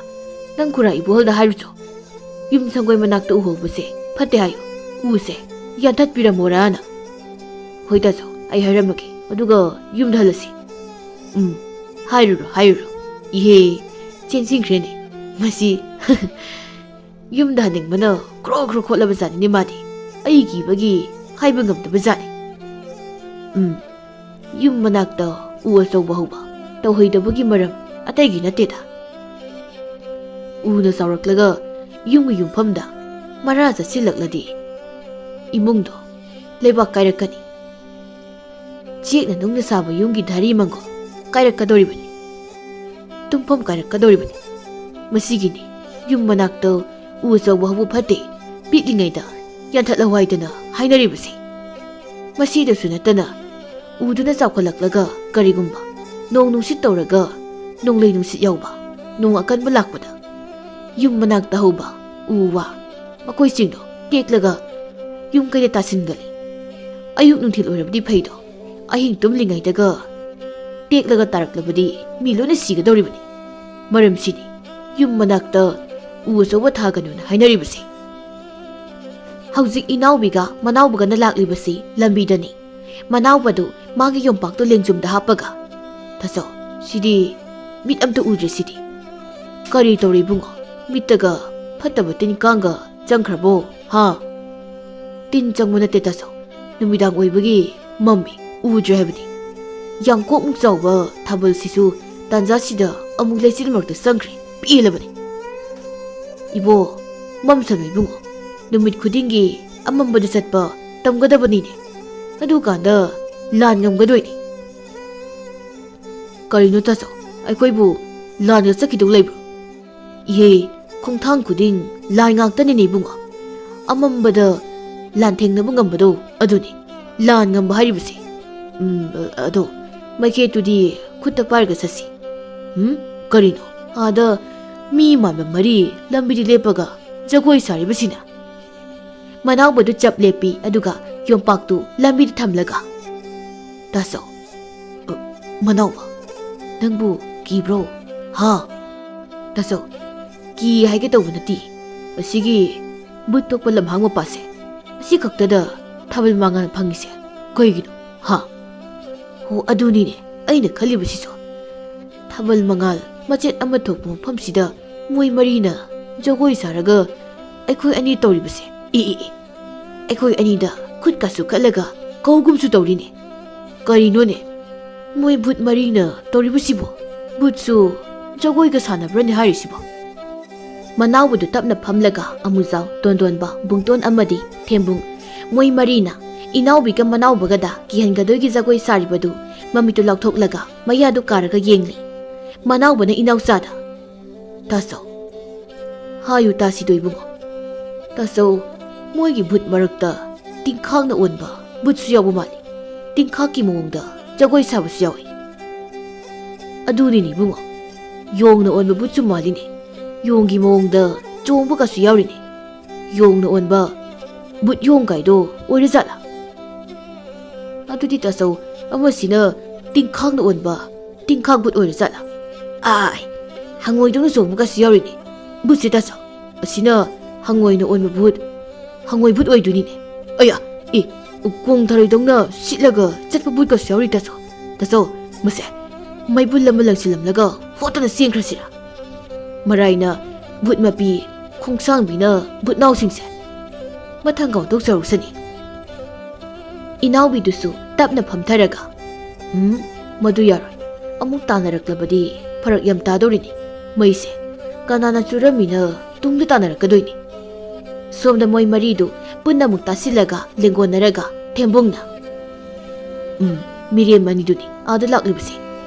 Speaker 1: ꯅꯪ ꯈꯨꯔꯥ ꯏꯕꯣꯍꯜꯗ ꯍꯥꯏꯔꯨꯆꯣ. ꯌꯨꯝ ꯁꯪꯒꯣꯏ ꯃꯅꯥꯛꯇ ꯎ ꯍꯧꯕꯁꯦ ꯐꯠꯇꯦ ꯍꯥꯏꯌꯨ. ꯎꯁꯦ ꯌꯥꯟꯊꯠꯄꯤꯔꯝꯃꯣꯔꯥꯅ. ꯍꯣꯏ ꯇꯥꯆꯧ, ꯑꯩ ꯍꯥꯏꯔꯝꯃꯒꯦ. ꯑꯗꯨꯒ ꯌꯨꯝꯗ ꯍꯜꯂꯁꯤ. ꯍꯥꯏꯔꯨꯔꯣ. ꯏꯍꯦ, ꯆꯦꯟꯁꯤꯟꯈ꯭ꯔꯦꯅꯦ. ꯃꯁꯤ ꯌꯨꯝꯗ ꯍꯟꯅꯤꯡꯕꯅ ꯈ꯭ꯔꯣ ꯈ꯭ꯔꯣ ꯈꯣꯠꯂꯕ ꯖꯥꯠꯅꯤꯅꯦ ꯃꯥꯗꯤ. ꯑꯩ ꯀꯤꯕꯒꯤ ꯍꯥꯏꯕ ꯉꯝꯗꯕ ꯖꯥꯠꯅꯤ. ꯌꯨꯝ ꯃꯅꯥꯛꯇ ꯎ ꯑꯆꯧꯕ ꯍꯧꯕ ꯇꯧꯍꯩꯗꯕꯒꯤ ꯃꯔꯝ ꯑꯇꯩꯒꯤ ꯅꯠꯇꯦꯗ. ꯎꯅ ꯆꯥꯎꯔꯛꯂꯒ ꯌꯨꯝꯒꯤ ꯌꯨꯝꯐꯝꯗ ꯃꯔꯥ ꯆꯠꯁꯤꯜꯂꯛꯂꯗꯤ ꯏꯃꯨꯡꯗꯣ ꯂꯩꯕꯥꯛ ꯀꯥꯏꯔꯛꯀꯅꯤ. ꯆꯦꯛꯅ ꯅꯨꯡꯅ ꯁꯥꯕ ꯌꯨꯝꯒꯤ ꯙꯥꯔꯤ ꯃꯪꯒꯣꯜ ꯀꯥꯏꯔꯛꯀꯗꯧꯔꯤꯕꯅꯤ. ꯇꯨꯝꯐꯝ ꯀꯥꯏꯔꯛꯀꯗꯧꯔꯤꯕꯅꯤ. ꯃꯁꯤꯒꯤꯅꯤ ꯌꯨꯝ ꯃꯅꯥꯛꯇ ꯎ ꯑꯆꯧꯕ ꯍꯧꯕ ꯐꯠꯇꯦ, ꯄꯤꯛꯂꯤꯉꯩꯗ ꯌꯥꯟꯊꯠꯂꯧ ꯍꯥꯏꯗꯅ ꯍꯥꯏꯅꯔꯤꯕꯁꯤ. ꯃꯁꯤꯗꯁꯨ ꯅꯠꯇꯅ ꯎꯗꯨꯅ ꯆꯥꯎꯈꯠꯂꯛꯂꯒ ꯀꯔꯤꯒꯨꯝꯕ ꯅꯣꯡ ꯅꯨꯡꯁꯤꯠ ꯇꯧꯔꯒ ꯅꯣꯡꯂꯩ ꯅꯨꯡꯁꯤꯠ ꯌꯥꯎꯕ, ꯅꯣꯡ ꯑꯀꯟꯕ ꯂꯥꯛꯄꯗ ꯌꯨꯝ ꯃꯅꯥꯛꯇ ꯍꯧꯕ ꯎ ꯋꯥ ꯃꯈꯣꯏꯁꯤꯡꯗꯣ ꯇꯦꯛꯂꯒ ꯌꯨꯝ ꯀꯩꯗ ꯇꯥꯁꯤꯟꯒꯜꯂꯤ. ꯑꯌꯨꯛ ꯅꯨꯡꯊꯤꯜ ꯑꯣꯏꯔꯕꯗꯤ ꯐꯩꯗꯣ, ꯑꯍꯤꯡ ꯇꯨꯝꯂꯤꯉꯩꯗꯒ ꯇꯦꯛꯂꯒ ꯇꯥꯔꯛꯂꯕꯗꯤ ꯃꯤ ꯂꯣꯏꯅ ꯁꯤꯒꯗꯧꯔꯤꯕꯅꯤ. ꯃꯔꯝꯁꯤꯅꯤ ꯌꯨꯝ ꯃꯅꯥꯛꯇ ꯎ ꯑꯆꯧꯕ ꯊꯥꯒꯅꯨꯅ ꯍꯥꯏꯅꯔꯤꯕꯁꯤ. ꯍꯧꯖꯤꯛ ꯏꯅꯥꯎꯕꯤꯒ ꯃꯅꯥꯎꯕꯒꯅ ꯂꯥꯛꯂꯤꯕꯁꯤ ꯂꯝꯕꯤꯗꯅꯤ. ꯃꯅꯥꯎꯕꯗꯨ ꯃꯥꯒꯤ ꯌꯣꯝꯄꯥꯛꯇꯣ ꯂꯦꯡꯖꯨꯝꯗ ꯍꯥꯞꯄꯒ, ꯇꯥꯆꯧ, ꯁꯤꯗꯤ ꯃꯤꯠ ꯑꯝꯇ ꯎꯗ꯭ꯔꯦ ꯁꯤꯗꯤ. ꯀꯔꯤ ꯇꯧꯔꯤ ꯏꯕꯨꯡꯉꯣ? ꯃꯤꯠꯇꯒ ꯐꯠꯇꯕ ꯇꯤꯟ ꯀꯥꯡꯒ ꯆꯪꯈ꯭ꯔꯕꯣ? ꯇꯤꯟ ꯆꯪꯕ ꯅꯠꯇꯦ ꯇꯥꯆꯧ, ꯅꯨꯃꯤꯗꯥꯡ ꯑꯣꯏꯕꯒꯤ ꯃꯝꯃꯤ, ꯎꯗ꯭ꯔꯦ ꯍꯥꯏꯕꯅꯤ. ꯌꯥꯡꯀꯣꯛꯃꯨꯛ ꯆꯥꯎꯕ ꯊꯥꯕꯜꯁꯤꯁꯨ ꯇꯥꯟꯖꯥꯁꯤꯗ ꯑꯃꯨꯛ ꯂꯩꯆꯤꯜ ꯃꯔꯛꯇ ꯆꯪꯈ꯭ꯔꯦ. ꯄꯦꯜꯂꯕꯅꯤ. ꯏꯕꯣ, ꯃꯝꯁꯅꯨ ꯏꯕꯨꯡꯉꯣ. ꯅꯨꯃꯤꯠ ꯈꯨꯗꯤꯡꯒꯤ ꯑꯃꯝꯕꯗ ꯆꯠꯄ ꯇꯝꯒꯗꯕꯅꯤꯅꯦ. ꯑꯗꯨꯀꯥꯟꯗ ꯂꯥꯟ ꯉꯝꯒꯗꯣꯏꯅꯤ. ꯀꯔꯤꯅꯣ ꯇꯥꯆꯧ, ꯑꯩꯈꯣꯏꯕꯨ ꯂꯥꯟꯒ ꯆꯠꯈꯤꯗꯧ ꯂꯩꯕ꯭ꯔꯣ? ꯏꯍꯦ, ꯈꯣꯡꯊꯥꯡ ꯈꯨꯗꯤꯡ ꯂꯥꯟ ꯉꯥꯛꯇꯅꯤꯅꯦ ꯏꯕꯨꯡꯉꯣ. ꯑꯃꯝꯕꯗ ꯂꯥꯟꯊꯦꯡꯅꯕ ꯉꯝꯕꯗꯣ ꯑꯗꯨꯅꯤ ꯂꯥꯟ ꯉꯝꯕ ꯍꯥꯏꯔꯤꯕꯁꯤ. ꯑꯗꯣ ꯃꯩꯈꯦꯠꯇꯨꯗꯤ ꯈꯨꯠꯇ ꯄꯥꯏꯔꯒ ꯆꯠꯁꯤ. ꯀꯔꯤꯅꯣ? ꯑꯥꯗ ꯃꯤ ꯃꯥꯟꯕ ꯃꯔꯤ ꯂꯝꯕꯤꯗ ꯂꯦꯞꯄꯒ ꯖꯒꯣꯏ ꯁꯥꯔꯤꯕꯁꯤꯅ. ꯃꯅꯥꯎꯕꯗꯨ ꯆꯞ ꯂꯦꯞꯄꯤ. ꯑꯗꯨꯒ ꯌꯣꯝꯄꯥꯛꯇꯨ ꯂꯝꯕꯤꯗ ꯊꯝꯂꯒ, ꯇꯥꯆꯧ, ꯃꯅꯥꯎꯕ, ꯅꯪꯕꯨ ꯀꯤꯕ꯭ꯔꯣ? ꯇꯥꯆꯧ, ꯀꯤ ꯍꯥꯏꯒꯦ ꯇꯧꯕ ꯅꯠꯇꯦ. ꯑꯁꯤꯒꯤ ꯕꯨꯠ ꯇꯣꯛꯄ ꯂꯝꯍꯥꯡ ꯃꯄꯥꯁꯦ, ꯑꯁꯤ ꯈꯛꯇꯗ ꯊꯥꯕꯜ ꯃꯉꯥꯜ ꯐꯪꯉꯤꯁꯦ ꯀꯩꯒꯤꯅꯣ? ꯍꯣ, ꯑꯗꯨꯅꯤꯅꯦ ꯑꯩꯅ ꯈꯜꯂꯤꯕꯁꯤꯁꯨ. ꯊꯥꯕꯜ ꯃꯉꯥꯜ ꯃꯆꯦꯠ ꯑꯃ ꯊꯣꯛꯄ ꯃꯐꯝꯁꯤꯗ ꯃꯣꯏ ꯃꯔꯤꯅ ꯖꯒꯣꯏ ꯁꯥꯔꯒ ꯑꯩꯈꯣꯏ ꯑꯅꯤ ꯇꯧꯔꯤꯕꯁꯦ. ꯑꯩꯈꯣই ꯑꯅꯤꯗ ꯈꯨꯠꯀꯁꯨ ꯀꯠꯂꯒ ꯀꯧꯒꯨꯝꯁꯨ ꯇꯧꯔꯤꯅꯦ. ꯀꯔꯤꯅꯣꯅꯦ ꯃꯣꯏ ꯚꯨꯠ ꯃꯔꯤꯅ ꯇꯧꯔꯤꯕꯁꯤꯕꯣ? ꯚꯨꯠꯁꯨ ꯖꯒꯣꯏꯒ ꯁꯥꯟꯅꯕ꯭ꯔꯅꯦ ꯍꯥꯏꯔꯤꯁꯤꯕꯣ? ꯃꯅꯥꯎꯕꯗꯨ ꯇꯞꯅ ꯐꯝꯂꯒ ꯑꯃꯨꯖꯥꯎ, ꯇꯣꯟꯗꯣꯟꯕ, ꯕꯨꯡꯇꯣꯟ ꯑꯃꯗꯤ ꯊꯦꯝꯕꯨꯡ ꯃꯣꯏ ꯃꯔꯤꯅ ꯏꯅꯥꯎꯕꯤꯒ ꯃꯅꯥꯎꯕꯒꯗ ꯀꯤꯍꯟꯒꯗꯣꯏꯒꯤ ꯖꯒꯣꯏ ꯁꯥꯔꯤꯕꯗꯨ ꯃꯃꯤꯠꯇꯨ ꯂꯥꯎꯊꯣꯛꯂꯒ ꯃꯌꯥꯗꯨ ꯀꯥꯔꯒ ꯌꯦꯡꯂꯤ. ꯃꯅꯥꯎꯕꯅ ꯏꯅꯥꯎꯆꯥꯗ, ꯇꯥꯆꯧ, ꯍꯥꯏꯌꯨ ꯇꯥꯁꯤꯗꯣ ꯏꯕꯨꯡꯉꯣ. ꯇꯥꯆꯧ, ꯃꯣꯏꯒꯤ ꯚꯨꯠ ꯃꯔꯛꯇ ꯇꯤꯡꯈꯥꯡꯅ ꯑꯣꯟꯕ ꯚꯨꯠꯁꯨ ꯌꯥꯎꯕ ꯃꯥꯜꯂꯤ. ꯇꯤꯡꯈꯥꯛꯀꯤ ꯃꯑꯣꯡꯗ ꯖꯒꯣꯏ ꯁꯥꯕꯁꯨ ꯌꯥꯎꯏ. ꯑꯗꯨꯅꯤꯅꯦ ꯏꯕꯨꯡꯉꯣ, ꯌꯣꯡꯅ ꯑꯣꯟꯕ ꯚꯨꯠꯁꯨ ꯃꯥꯜꯂꯤꯅꯦ. ꯌꯣꯡꯒꯤ ꯃꯑꯣꯡꯗ ꯆꯣꯡꯕꯒꯁꯨ ꯌꯥꯎꯔꯤꯅꯦ. ꯌꯣꯡꯅ ꯑꯣꯟꯕ ꯚꯨꯠ ꯌꯣꯡ ꯀꯥꯏꯗꯣ ꯑꯣꯏꯔꯖꯥꯠꯂꯥ? ꯑꯗꯨꯗꯤ ꯇꯥꯆꯧ, ꯑꯃꯁꯤꯅ ꯇꯤꯡꯈꯥꯡꯅ ꯑꯣꯟꯕ ꯇꯤꯡꯈꯥꯡ ꯚꯨꯠ ꯑꯣꯏꯔꯖꯥꯠꯂꯥ? ꯍꯪꯉꯣꯏꯗꯧꯅ ꯆꯣꯡꯕꯒꯁꯨ ꯌꯥꯎꯔꯤꯅꯦ. ꯚꯨꯠꯁꯦ ꯇꯥꯆꯧ, ꯑꯁꯤꯅ ꯍꯪꯉꯣꯏꯅ ꯑꯣꯟꯕ ꯚꯨꯠ, ꯍꯪꯉꯣꯏ ꯚꯨꯠ ꯑꯣꯏꯗꯣꯏꯅꯤꯅꯦ. ꯀꯣꯡ ꯊꯔꯣꯏꯗꯧꯅ ꯁꯤꯠꯂꯒ ꯆꯠꯄ ꯚꯨꯠꯀꯁꯨ ꯌꯥꯎꯔꯤ ꯇꯥꯆꯧ. ꯇꯥꯆꯧ, ꯃꯁꯦ ꯃꯩꯕꯨꯜ ꯑꯃ ꯂꯪꯁꯤꯜꯂꯝꯂꯒ ꯍꯣꯠꯇꯅ ꯆꯦꯟꯈ꯭ꯔꯁꯤꯔꯥ? ꯃꯔꯥꯏꯅ ꯚꯨꯠ ꯃꯄꯤ ꯈꯣꯡꯁꯥꯡꯕꯤꯅ ꯚꯨꯠꯅꯥꯎꯁꯤꯡꯁꯦ ꯃꯊꯪ ꯇꯧꯖꯔꯨꯁꯅꯤ. ꯏꯅꯥꯎꯕꯤꯗꯨꯁꯨ ꯇꯞꯅ ꯐꯝꯊꯔꯒ, ꯃꯗꯨ ꯌꯥꯔꯣꯏ. ꯑꯃꯨꯛ ꯇꯥꯟꯅꯔꯛꯂꯕꯗꯤ ꯐꯔꯛ ꯌꯥꯝ ꯇꯥꯗꯧꯔꯤꯅꯤ. ꯃꯩꯁꯦ ꯀꯅꯥꯅ ꯆꯨꯔꯝꯃꯤꯅ ꯇꯨꯡꯗ ꯇꯥꯟꯅꯔꯛꯀꯗꯣꯏꯅꯤ. ꯁꯣꯝꯗ ꯃꯣꯏ ꯃꯔꯤꯗꯨ ꯄꯨꯟꯅ ꯑꯃꯨꯛ ꯇꯥꯁꯤꯜꯂꯒ ꯂꯦꯡꯒꯣꯟꯅꯔꯒ ꯊꯦꯝꯕꯨꯡꯅ, ꯃꯤꯔꯦꯝ ꯑꯅꯤꯗꯨꯅꯤ ꯑꯥꯗ ꯂꯥꯛꯂꯤꯕꯁꯦ.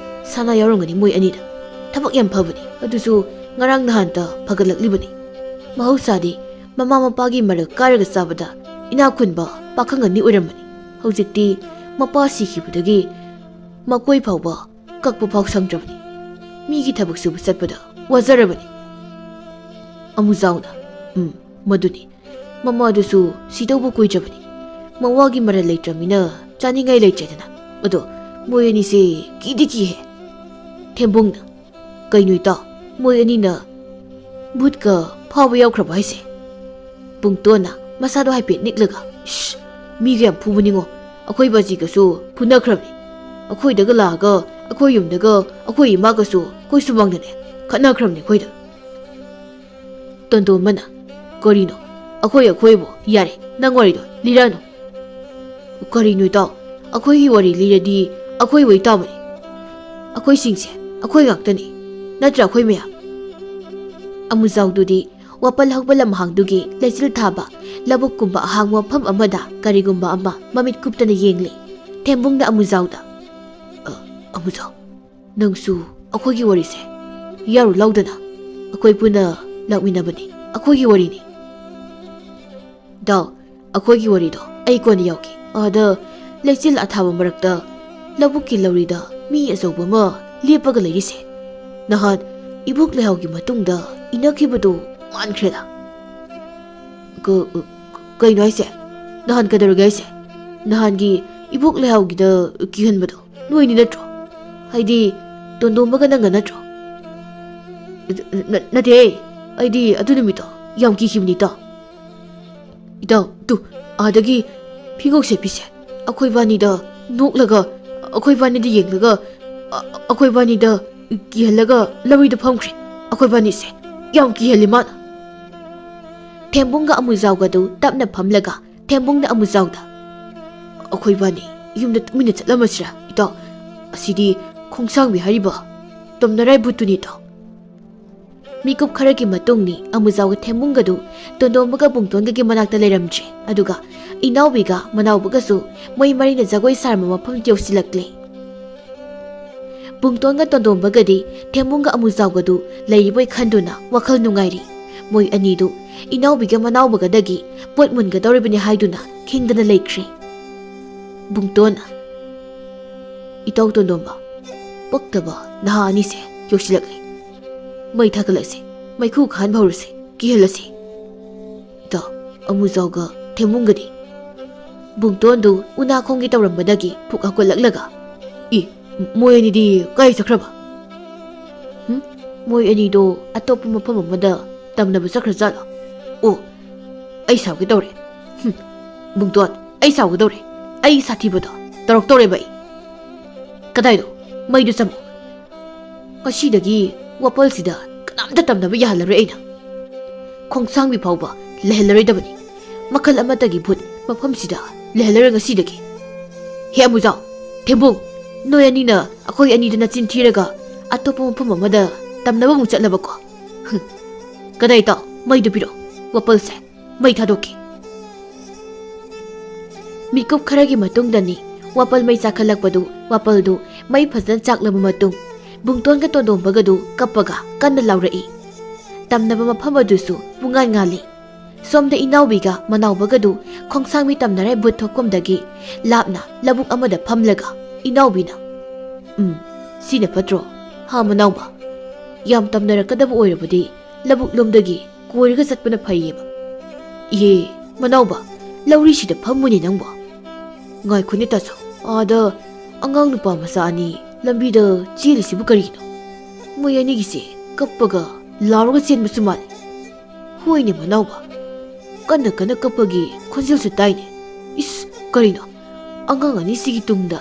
Speaker 1: ꯁꯅꯥ ꯌꯥꯎꯔꯝꯒꯅꯤ ꯃꯣꯏ ꯑꯅꯤꯗ. ꯊꯕꯛ ꯌꯥꯝ ꯐꯕꯅꯤ. ꯑꯗꯨꯁꯨ ꯉꯔꯥꯡ ꯅꯍꯥꯟꯇ ꯐꯒꯠꯂꯛꯂꯤꯕꯅꯤ. ꯃꯍꯧꯁꯥꯗꯤ ꯃꯃꯥ ꯃꯄꯥꯒꯤ ꯃꯔꯜ ꯀꯥꯏꯔꯒ ꯆꯥꯕꯗ ꯏꯅꯥꯛ ꯈꯨꯟꯕ ꯄꯥꯈꯪ ꯑꯅꯤ ꯑꯣꯏꯔꯝꯕꯅꯤ. ꯍꯧꯖꯤꯛꯇꯤ ꯃꯄꯥ ꯁꯤꯈꯤꯕꯗꯒꯤ ꯃꯀꯣꯏ ꯐꯥꯎꯕ ꯀꯛꯄ ꯐꯥꯎ ꯁꯪꯗ꯭ꯔꯕꯅꯤ. ꯃꯤꯒꯤ ꯊꯕꯛ ꯁꯨꯕ ꯆꯠꯄꯗ ꯋꯥꯖꯔꯕꯅꯤ. ꯑꯃꯨꯖꯥꯎꯅ, ꯃꯗꯨꯅꯤ ꯃꯃꯥꯗꯨꯁꯨ ꯁꯤꯗꯧꯕ ꯀꯨꯏꯗ꯭ꯔꯕꯅꯤ ꯃꯋꯥꯒꯤ ꯃꯔꯜ ꯂꯩꯇ꯭ꯔꯕꯅꯤꯅ ꯆꯥꯅꯤꯡꯉꯥꯏ ꯂꯩꯇ꯭ꯔꯦꯗꯅ ꯑꯗꯣ ꯃꯣꯏ ꯑꯅꯤꯁꯦ ꯀꯤꯗꯤ ꯀꯤꯍꯦ ꯊꯦꯝꯕꯨꯡꯅ ꯀꯩꯅꯣ ꯏꯇꯥꯎ ꯃꯣꯏ ꯑꯅꯤꯅ ꯚꯨꯠꯀ ꯐꯥꯎꯕ ꯌꯥꯎꯈ꯭ꯔꯕ ꯍꯥꯏꯁꯦ ꯕꯨꯡꯇꯣꯟꯅ ꯃꯁꯥꯗꯣ ꯍꯥꯏꯐꯦꯠ ꯅꯤꯛꯂꯒ ꯏꯁ ꯃꯤꯒ ꯌꯥꯝ ꯐꯨꯕꯅꯤꯉꯣ ꯑꯩꯈꯣꯏ ꯕꯥꯖꯤꯒꯁꯨ ꯐꯨꯅꯈ꯭ꯔꯕꯅꯤ ꯑꯩꯈꯣꯏꯗꯒ ꯂꯥꯛꯑꯒ ꯑꯩꯈꯣꯏ ꯌꯨꯝꯗꯒ ꯑꯩꯈꯣꯏ ꯏꯃꯥꯒꯁꯨ ꯑꯩꯈꯣꯏ ꯁꯨꯃꯥꯡꯗꯅꯦ ꯈꯠꯅꯈ꯭ꯔꯕꯅꯤ ꯑꯩꯈꯣꯏꯗ ꯇꯣꯟꯗꯣꯟꯕꯅ ꯀꯔꯤꯅꯣ ꯑꯩꯈꯣꯏꯕꯨ ꯌꯥꯔꯦ ꯅꯪ ꯋꯥꯔꯤꯗꯣ ꯂꯤꯔꯛꯑꯅꯨ ꯀꯔꯤꯅꯣ ꯏꯇꯥꯎ ꯑꯩꯈꯣꯏꯒꯤ ꯋꯥꯔꯤ ꯂꯤꯔꯗꯤ ꯑꯩꯈꯣꯏ ꯋꯥꯔꯤ ꯇꯥꯕꯅꯤ ꯑꯩꯈꯣꯏꯁꯤꯡꯁꯦ ꯑꯩꯈꯣꯏ ꯉꯥꯛꯇꯅꯤ ꯅꯠꯇ꯭ꯔꯥ ꯑꯩꯈꯣꯏ ꯃꯌꯥꯝ ꯑꯃꯨꯖꯥꯎꯗꯨꯗꯤ ꯋꯥꯄꯜ ꯍꯧꯕ ꯂꯝꯍꯥꯡꯗꯨꯒꯤ ꯂꯩꯆꯤꯜ ꯊꯥꯕ ꯂꯧꯕꯨꯛꯀꯨꯝꯕ ꯑꯍꯥꯡꯕ ꯃꯐꯝ ꯑꯃꯗ ꯀꯔꯤꯒꯨꯝꯕ ꯑꯃ ꯃꯃꯤꯠ ꯀꯨꯞꯇꯅ ꯌꯦꯡꯂꯤ ꯊꯦꯝꯕꯨꯡꯅ ꯑꯃꯨꯖꯥꯎꯗ ꯑꯃꯨꯖꯥꯎ ꯅꯪꯁꯨ ꯑꯩꯈꯣꯏꯒꯤ ꯋꯥꯔꯤꯁꯦ ꯌꯥꯔꯨ ꯂꯧꯗꯅ ꯑꯩꯈꯣꯏ ꯄꯨꯟꯅ ꯂꯥꯛꯃꯤꯟꯅꯕꯅꯤ ꯑꯩꯈꯣꯏꯒꯤ ꯋꯥꯔꯤꯅꯤ ꯗꯥꯎ ꯑꯩꯈꯣꯏꯒꯤ ꯋꯥꯔꯤꯗꯣ ꯑꯩ ꯀꯣꯟꯅ ꯌꯥꯎꯈꯤ ꯑꯥꯗ ꯂꯩꯆꯤꯜ ꯑꯊꯥꯕ ꯃꯔꯛꯇ ꯂꯧꯕꯨꯛꯀꯤ ꯂꯧꯔꯤꯗ ꯃꯤ ꯑꯆꯧꯕ ꯑꯃ ꯂꯦꯞꯄꯒ ꯂꯩꯔꯤꯁꯦ ꯅꯍꯥꯟ ꯏꯕꯣꯛ ꯂꯩꯍꯥꯎꯒꯤ ꯃꯇꯨꯡꯗ ꯏꯅꯈꯤꯕꯗꯨ ꯃꯥꯟꯈ꯭ꯔꯦꯗ ꯀꯩꯅꯣ ꯍꯥꯏꯁꯦ ꯅꯍꯥꯟ ꯀꯩꯗꯧꯔꯒꯦ ꯍꯥꯏꯁꯦ ꯅꯍꯥꯟꯒꯤ ꯏꯕꯣꯛ ꯂꯩꯍꯥꯎꯒꯤꯗ ꯀꯤꯍꯟꯕꯗꯣ ꯅꯣꯏꯅꯤ ꯅꯠꯇ꯭ꯔꯣ ꯍꯥꯏꯗꯤ ꯇꯣꯟꯗꯣꯝꯕꯒ ꯅꯪꯒ ꯅꯠꯇ꯭ꯔꯣ ꯅꯠꯇꯦ ꯑꯩꯗꯤ ꯑꯗꯨ ꯅꯨꯃꯤꯠꯇꯣ ꯌꯥꯝ ꯀꯤꯈꯤꯕꯅꯤ ꯏꯇꯥꯎ ꯇꯨ ꯑꯥꯗꯒꯤ ꯐꯤꯉꯧ ꯁꯦꯠꯄꯤꯁꯦ ꯑꯩꯈꯣꯏ ꯕꯥꯅꯤꯗ ꯅꯣꯛꯂꯒ ꯑꯩꯈꯣꯏ ꯕꯥꯅꯤꯗ ꯌꯦꯡꯂꯒ ꯑꯩꯈꯣꯏ ꯕꯥꯅꯤꯗ ꯀꯤꯍꯜꯂꯒ ꯂꯧꯔꯤꯗ ꯐꯝꯈ꯭ꯔꯦ ꯑꯩꯈꯣꯏ ꯕꯥꯅꯤꯁꯦ ꯌꯥꯝ ꯀꯤꯍꯜꯂꯤ ꯃꯥꯅ ꯊꯦꯝꯕꯨꯡꯒ ꯑꯃꯨꯖꯥꯎꯒꯗꯨ ꯇꯞꯅ ꯐꯝꯂꯒ ꯊꯦꯝꯕꯨꯡꯅ ꯑꯃꯨꯖꯥꯎꯗ ꯑꯩꯈꯣꯏ ꯕꯥꯅꯤ ꯌꯨꯝꯗ ꯇꯨꯃꯤꯟꯅ ꯆꯠꯂꯝꯃꯁꯤꯔꯥ ꯏꯇꯥꯎ ꯑꯁꯤꯗꯤ ꯈꯣꯡꯁꯥꯡꯕꯤ ꯍꯥꯏꯔꯤꯕ ꯇꯝꯅꯔꯥꯏ ꯚꯨꯠꯇꯨꯅꯤ ꯏꯇꯥꯎ ꯃꯤꯀꯨꯞ ꯈꯔꯒꯤ ꯃꯇꯨꯡꯅꯤ ꯑꯃꯨꯖꯥꯎꯒ ꯊꯦꯝꯕꯨꯡꯒꯗꯨ ꯇꯣꯟꯗꯣꯝꯕꯒ ꯕꯨꯡꯇꯣꯟꯒꯒꯤ ꯃꯅꯥꯛꯇ ꯂꯩꯔꯝꯗ꯭ꯔꯦ ꯑꯗꯨꯒ ꯏꯅꯥꯎꯕꯤꯒ ꯃꯅꯥꯎꯕꯒꯁꯨ ꯃꯣꯏ ꯃꯔꯤꯅ ꯖꯒꯣꯏ ꯁꯥꯔꯝꯕ ꯃꯐꯝ ꯌꯧꯁꯤꯜꯂꯛꯂꯦ ꯕꯨꯡꯇꯣꯟꯒ ꯇꯣꯟꯗꯣꯝꯕꯒꯗꯤ ꯊꯦꯝꯕꯨꯡꯒ ꯑꯃꯨꯖꯥꯎꯒꯗꯨ ꯂꯩꯔꯤꯕꯣꯏ ꯈꯟꯗꯨꯅ ꯋꯥꯈꯜ ꯅꯨꯡꯉꯥꯏꯔꯤ ꯃꯣꯏ ꯑꯅꯤꯗꯨ ꯏꯅꯥꯎꯕꯤꯒ ꯃꯅꯥꯎꯕꯒꯗꯒꯤ ꯄꯣꯠ ꯃꯨꯟꯒꯗꯧꯔꯤꯕꯅꯤ ꯍꯥꯏꯗꯨꯅ ꯈꯤꯡꯗꯅ ꯂꯩꯈ꯭ꯔꯦ ꯕꯨꯡꯇꯣꯟꯅ ꯏꯇꯥꯎ ꯇꯣꯟꯗꯣꯝꯕ ꯄꯛꯇꯕ ꯅꯍꯥ ꯑꯅꯤꯁꯦ ꯌꯧꯁꯤꯜꯂꯛꯂꯦ ꯃꯩ ꯊꯥꯒꯠꯂꯁꯤ ꯃꯩꯈꯨ ꯈꯥꯟꯕ ꯍꯧꯔꯁꯤ ꯀꯤꯍꯜꯂꯁꯤ ꯏꯇꯥꯎ ꯑꯃꯨꯖꯥꯎꯒ ꯊꯦꯝꯕꯨꯡꯒꯗꯤ ꯕꯨꯡꯇꯣꯟꯗꯨ ꯎꯅꯥꯈꯣꯡꯒꯤ ꯇꯧꯔꯝꯕꯗꯒꯤ ꯄꯨꯛ ꯍꯧꯒꯠꯂꯛꯂꯒ ꯃꯣꯏ ꯑꯅꯤꯗꯤ ꯀꯥꯏ ꯆꯠꯈ꯭ꯔꯕ ꯃꯣꯏ ꯑꯅꯤꯗꯣ ꯑꯇꯣꯞꯄ ꯃꯐꯝ ꯑꯃꯗ ꯇꯝꯅꯕ ꯆꯠꯈ꯭ꯔꯖꯥꯠꯂꯣ ꯑꯣ ꯑꯩ ꯁꯥꯎꯒꯦ ꯇꯧꯔꯦ ꯕꯨꯡꯇꯣꯟ ꯑꯩ ꯁꯥꯎꯒꯗꯧꯔꯦ ꯑꯩ ꯁꯥꯊꯤꯕꯗꯣ ꯇꯧꯔꯛꯇꯧꯔꯦꯕ ꯑꯩ ꯀꯗꯥꯏꯗꯣ ꯃꯩꯗꯨ ꯆꯝꯃꯨ ꯉꯁꯤꯗꯒꯤ ꯋꯥꯄꯜꯁꯤꯗ ꯀꯅꯥꯝꯇ ꯇꯝꯅꯕ ꯌꯥꯍꯜꯂꯔꯣꯏ ꯑꯩꯅ ꯈꯣꯡꯁꯥꯡꯕꯤ ꯐꯥꯎꯕ ꯂꯩꯍꯜꯂꯔꯣꯏꯗꯕꯅꯤ ꯃꯈꯜ ꯑꯃꯠꯇꯒꯤ ꯚꯨꯠ ꯃꯐꯝꯁꯤꯗ ꯂꯩꯍꯜꯂꯔꯣꯏ ꯉꯁꯤꯗꯒꯤ ꯍꯦ ꯑꯃꯨꯖꯥꯎ ꯊꯦꯝꯕꯨꯡ ꯅꯣꯏ ꯑꯅꯤꯅ ꯑꯩꯈꯣꯏ ꯑꯅꯤꯗ ꯅꯆꯤꯟ ꯊꯤꯔꯒ ꯑꯇꯣꯞꯄ ꯃꯐꯝ ꯑꯃꯗ ꯇꯝꯅꯕ ꯑꯃꯨꯛ ꯆꯠꯂꯕꯀꯣ ꯀꯗꯥꯏ ꯏꯇꯥꯎ ꯃꯩꯗꯨ ꯄꯤꯔꯛꯑꯣ ꯋꯥꯄꯜꯁꯦ ꯃꯩ ꯊꯥꯗꯣꯛꯀꯦ ꯃꯤꯀꯨꯞ ꯈꯔꯒꯤ ꯃꯇꯨꯡꯗꯅꯤ ꯋꯥꯄꯜ ꯃꯩ ꯆꯥꯈꯠꯂꯛꯄꯗꯨ ꯋꯥꯄꯜꯗꯨ ꯃꯩ ꯐꯖꯅ ꯆꯥꯛꯂꯕ ꯃꯇꯨꯡ ꯕꯨꯡꯇꯣꯟꯒ ꯇꯣꯟꯗꯣꯝꯕꯒꯗꯨ ꯀꯞꯄꯒ ꯀꯟꯅ ꯂꯥꯎꯔꯛꯏ ꯇꯝꯅꯕ ꯃꯐꯝ ꯑꯗꯨꯁꯨ ꯄꯨꯡꯉꯥꯟ ꯉꯥꯜꯂꯤ ꯁꯣꯝꯗ ꯏꯅꯥꯎꯕꯤꯒ ꯃꯅꯥꯎꯕꯒꯗꯨ ꯈꯣꯡꯁꯥꯡꯕꯤ ꯇꯝꯅꯔꯥꯏ ꯚꯨꯠ ꯊꯣꯛꯐꯝꯗꯒꯤ ꯂꯥꯞꯅ ꯂꯧꯕꯨꯛ ꯑꯃꯗ ꯐꯝꯂꯒ ꯏꯅꯥꯎꯕꯤꯅ ꯁꯤꯅ ꯐꯠꯇ꯭ꯔꯣ ꯍꯥ ꯃꯅꯥꯎꯕ ꯌꯥꯝ ꯇꯝꯅꯔꯛꯀꯗꯕ ꯑꯣꯏꯔꯕꯗꯤ ꯂꯧꯕꯨꯛ ꯂꯣꯝꯗꯒꯤ ꯀꯣꯏꯔꯒ ꯆꯠꯄꯅ ꯐꯩꯌꯦꯕ ꯏꯍꯦ ꯃꯅꯥꯎꯕ ꯂꯧꯔꯤꯁꯤꯗ ꯐꯝꯃꯨꯅꯦ ꯅꯪꯕꯣ ꯉꯥꯏꯈꯣꯅꯦ ꯇꯥꯆꯧ ꯑꯥꯗ ꯑꯉꯥꯡ ꯅꯨꯄꯥ ꯃꯆꯥ ꯑꯅꯤ ꯂꯝꯕꯤꯗ ꯆꯦꯜꯂꯤꯁꯤꯕꯨ ꯀꯔꯤꯒꯤꯅꯣ ꯃꯣꯏ ꯑꯅꯤꯒꯤꯁꯦ ꯀꯞꯄꯒ ꯂꯥꯎꯔꯒ ꯆꯦꯟꯕꯁꯨ ꯃꯥꯜꯂꯤ ꯍꯣꯏꯅꯦ ꯃꯅꯥꯎꯕ ꯀꯟꯅ ꯀꯟꯅ ꯀꯞꯄꯒꯤ ꯈꯣꯟꯖꯦꯜꯁꯨ ꯇꯥꯏꯅꯦ ꯏꯁ ꯀꯔꯤꯅꯣ ꯑꯉꯥꯡ ꯑꯅꯤꯁꯤꯒꯤ ꯇꯨꯡꯗ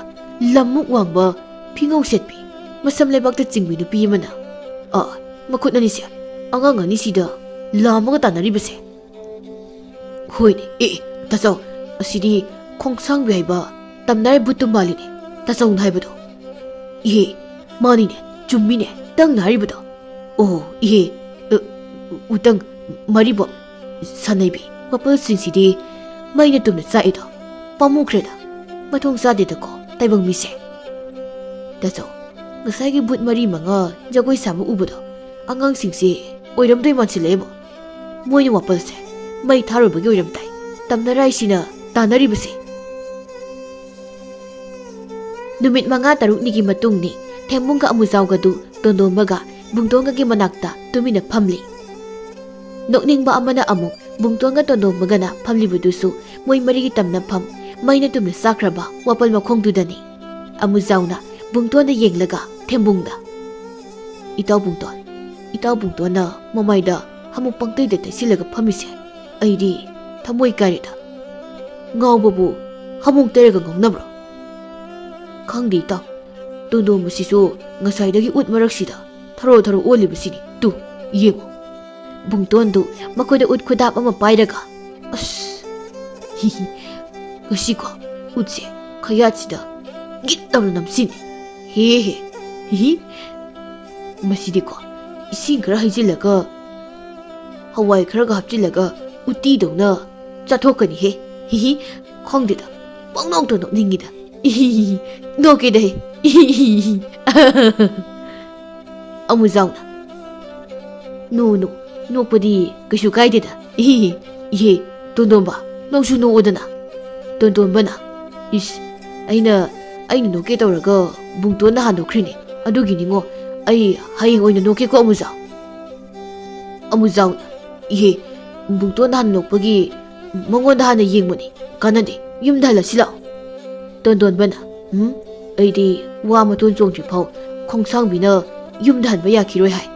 Speaker 1: ꯂꯝꯃꯨꯛ ꯋꯥꯡꯕ ꯐꯤꯉꯧ ꯁꯦꯠꯄꯤ ꯃꯁꯝ ꯂꯩꯕꯥꯛꯇ ꯆꯤꯡꯕꯤ ꯅꯨꯄꯤ ꯑꯃꯅ ꯃꯈꯨꯠ ꯑꯅꯤꯁꯦ ꯑꯉꯥꯡ ꯑꯅꯤꯁꯤꯗ ꯂꯥꯝꯃꯒ ꯇꯥꯟꯅꯔꯤꯕꯁꯦ ꯍꯣꯏꯅꯦ ꯇꯥꯆꯧ ꯑꯁꯤꯗꯤ ꯈꯣꯡꯁꯥꯡꯕꯤ ꯍꯥꯏꯕ ꯇꯝꯅꯔꯥꯏ ꯚꯨꯠꯇꯨ ꯃꯥꯜꯂꯤꯅꯦ ꯇꯥꯆꯧꯅ ꯍꯥꯏꯕꯗꯣ ꯏꯍꯦ ꯃꯥꯅꯤꯅꯦ ꯆꯨꯝꯃꯤꯅꯦ ꯅꯪꯅ ꯍꯥꯏꯔꯤꯕꯗꯣ ꯑꯣ ꯏꯍꯦ ꯎꯇꯪ ꯃꯔꯤꯕꯣ ꯁꯥꯟꯅꯩꯕꯤ ꯋꯥꯄꯜꯁꯤꯡꯁꯤꯗꯤ ꯃꯩꯅ ꯇꯨꯝꯅ ꯆꯥꯛꯏꯗꯣ ꯄꯥꯝꯃꯨꯈ꯭ꯔꯦꯗ ꯃꯊꯣꯡ ꯆꯥꯗꯦꯗꯀꯣ ꯇꯥꯏꯕꯪ ꯃꯤꯁꯦ ꯇꯥꯆꯧ ꯉꯁꯥꯏꯒꯤ ꯚꯨꯠ ꯃꯔꯤ ꯃꯉꯥ ꯖꯒꯣꯏ ꯁꯥꯕ ꯎꯕꯗꯣ ꯑꯉꯥꯡꯁꯤꯡꯁꯦ ꯑꯣꯏꯔꯝꯗꯣꯏ ꯃꯥꯟꯁꯤꯜꯂꯛꯑꯦꯕꯣ ꯃꯣꯏꯅ ꯋꯥꯄꯜꯁꯦ ꯃꯩ ꯊꯥꯔꯨꯕꯒꯤ ꯑꯣꯏꯔꯝꯗꯥꯏ ꯇꯝꯅꯔꯥꯏꯁꯤꯅ ꯇꯥꯟꯅꯔꯤꯕꯁꯦ ꯅꯨꯃꯤꯠ 5-6ꯅꯤꯒꯤ ꯃꯇꯨꯡꯅꯤ ꯊꯦꯝꯕꯨꯡꯒ ꯑꯃꯨꯖꯥꯎꯒꯗꯨ ꯇꯣꯟꯗꯣꯝꯕꯒ ꯕꯨꯡꯇꯣꯟꯒꯒꯤ ꯃꯅꯥꯛꯇ ꯇꯨꯃꯤꯟꯅ ꯐꯝꯂꯤ ꯅꯣꯛꯅꯤꯡꯕ ꯑꯃꯅ ꯑꯃꯨꯛ ꯕꯨꯡꯇꯣꯟꯒ ꯇꯣꯟꯗꯣꯟꯕꯒꯅ ꯐꯝꯂꯤꯕꯗꯨꯁꯨ ꯃꯣꯏ ꯃꯔꯤꯒꯤ ꯇꯝꯅꯐꯝ ꯃꯩꯅ ꯇꯨꯝꯅ ꯆꯥꯛꯈ꯭ꯔꯕ ꯋꯥꯄꯜ ꯃꯈꯣꯡꯗꯨꯗꯅꯤ꯫ ꯑꯃꯨꯖꯥꯎꯅ ꯕꯨꯡꯇꯣꯟꯗ ꯌꯦꯡꯂꯒ ꯊꯦꯝꯕꯨꯡꯗ "ꯏꯇꯥꯎ ꯕꯨꯡꯇꯣꯟꯅ ꯃꯃꯥꯏꯗ ꯍꯥꯃꯨꯛ ꯄꯪꯇꯩꯗ ꯇꯩꯁꯤꯜꯂꯒ ꯐꯝꯃꯤꯁꯦ ꯑꯩꯗꯤ ꯊꯃꯣꯏ ꯀꯥꯏꯔꯦꯗ꯫ ꯉꯥꯎꯕꯕꯨ ꯍꯥꯃꯨꯛ ꯇꯩꯔꯒ ꯉꯥꯎꯅꯕ꯭ꯔꯣ? ꯈꯪꯗꯦ ꯏꯇꯥꯎ, ꯇꯣꯟꯗꯣꯟꯕꯁꯤꯁꯨ ꯉꯁꯥꯏꯗꯒꯤ ꯎꯠ ꯃꯔꯛꯁꯤꯗ ꯊꯔꯣ ꯑꯣꯜꯂꯤꯕꯁꯤꯅꯤ, ꯇꯨ ꯌꯦꯡꯉꯣ"꯫ ꯕꯨꯡꯇꯣꯟꯗꯨ ꯃꯈꯣꯏꯗ ꯎꯠ ꯈꯨꯗꯥꯞ ꯑꯃ ꯄꯥꯏꯔꯒ "ꯑꯁ ꯍꯤꯍꯤ, ꯉꯁꯤꯀꯣ ꯎꯠꯁꯦ ꯈꯌꯥꯠꯁꯤꯗ ꯒꯤꯠ ꯇꯧꯅ ꯅꯝꯁꯤꯅꯤ, ꯍꯦ ꯍꯤꯍꯤ, ꯃꯁꯤꯗꯤꯀꯣ ꯏꯁꯤꯡ ꯈꯔ ꯍꯩꯖꯤꯜꯂꯒ ꯍꯋꯥꯏ ꯈꯔꯒ ꯍꯥꯞꯆꯤꯜꯂꯒ ꯎꯇꯤꯗꯧꯅ ꯆꯥꯊꯣꯛꯀꯅꯤꯍꯦ, ꯍꯤꯍꯤ, ꯈꯪꯗꯦꯗ ꯄꯪꯅꯣꯛꯇ ꯅꯣꯛꯅꯤꯡꯉꯤꯗ, ꯏꯍꯤꯍꯤ, ꯅꯣꯛꯀꯦꯗꯍꯦ, ꯏꯍꯤꯍꯤ"꯫ ꯑꯃꯨꯖꯥꯎꯅ "ꯅꯣ ꯅꯣꯛꯄꯗꯤ ꯀꯩꯁꯨ ꯀꯥꯏꯗꯦꯗ, ꯏꯍꯤꯍꯤ, ꯏꯍꯦ ꯇꯣꯟꯗꯣꯟꯕ ꯅꯪꯁꯨ ꯅꯣꯛꯑꯣꯗꯅ"꯫ ꯇꯣꯟꯗꯣꯟꯕꯅ "ꯏꯁ, ꯑꯩꯅ ꯅꯣꯛꯀꯦ ꯇꯧꯔꯒ ꯕꯨꯡꯇꯣꯟꯅ ꯍꯥꯟꯗꯣꯛꯈ꯭ꯔꯤꯅꯦ, ꯑꯗꯨꯒꯤꯅꯤꯉꯣ, ꯑꯩ ꯍꯌꯦꯡ ꯑꯣꯏꯅ ꯅꯣꯛꯀꯦꯀꯣ ꯑꯃꯨꯖꯥꯎ"꯫ ꯑꯃꯨꯖꯥꯎꯅ "ꯏꯍꯦ, ꯕꯨꯡꯇꯣꯟꯅ ꯍꯥꯟꯅ ꯅꯣꯛꯄꯒꯤ ꯃꯉꯣꯟꯗ ꯍꯥꯟꯅ ꯌꯦꯡꯕꯅꯤ, ꯀꯥꯟꯅꯗꯦ, ꯌꯨꯝꯗ ꯍꯜꯂꯁꯤ ꯂꯥꯛꯑꯣ"꯫ ꯇꯣꯟꯗꯣꯟꯕꯅ "ꯑꯩꯗꯤ ꯋꯥ ꯃꯇꯣꯟ ꯆꯣꯡꯗ꯭ꯔꯤꯐꯥꯎ ꯈꯣꯡꯁꯥꯡꯕꯤꯅ ꯌꯨꯝꯗ ꯍꯟꯕ ꯌꯥꯈꯤꯔꯣꯏ ꯍꯥꯏ"꯫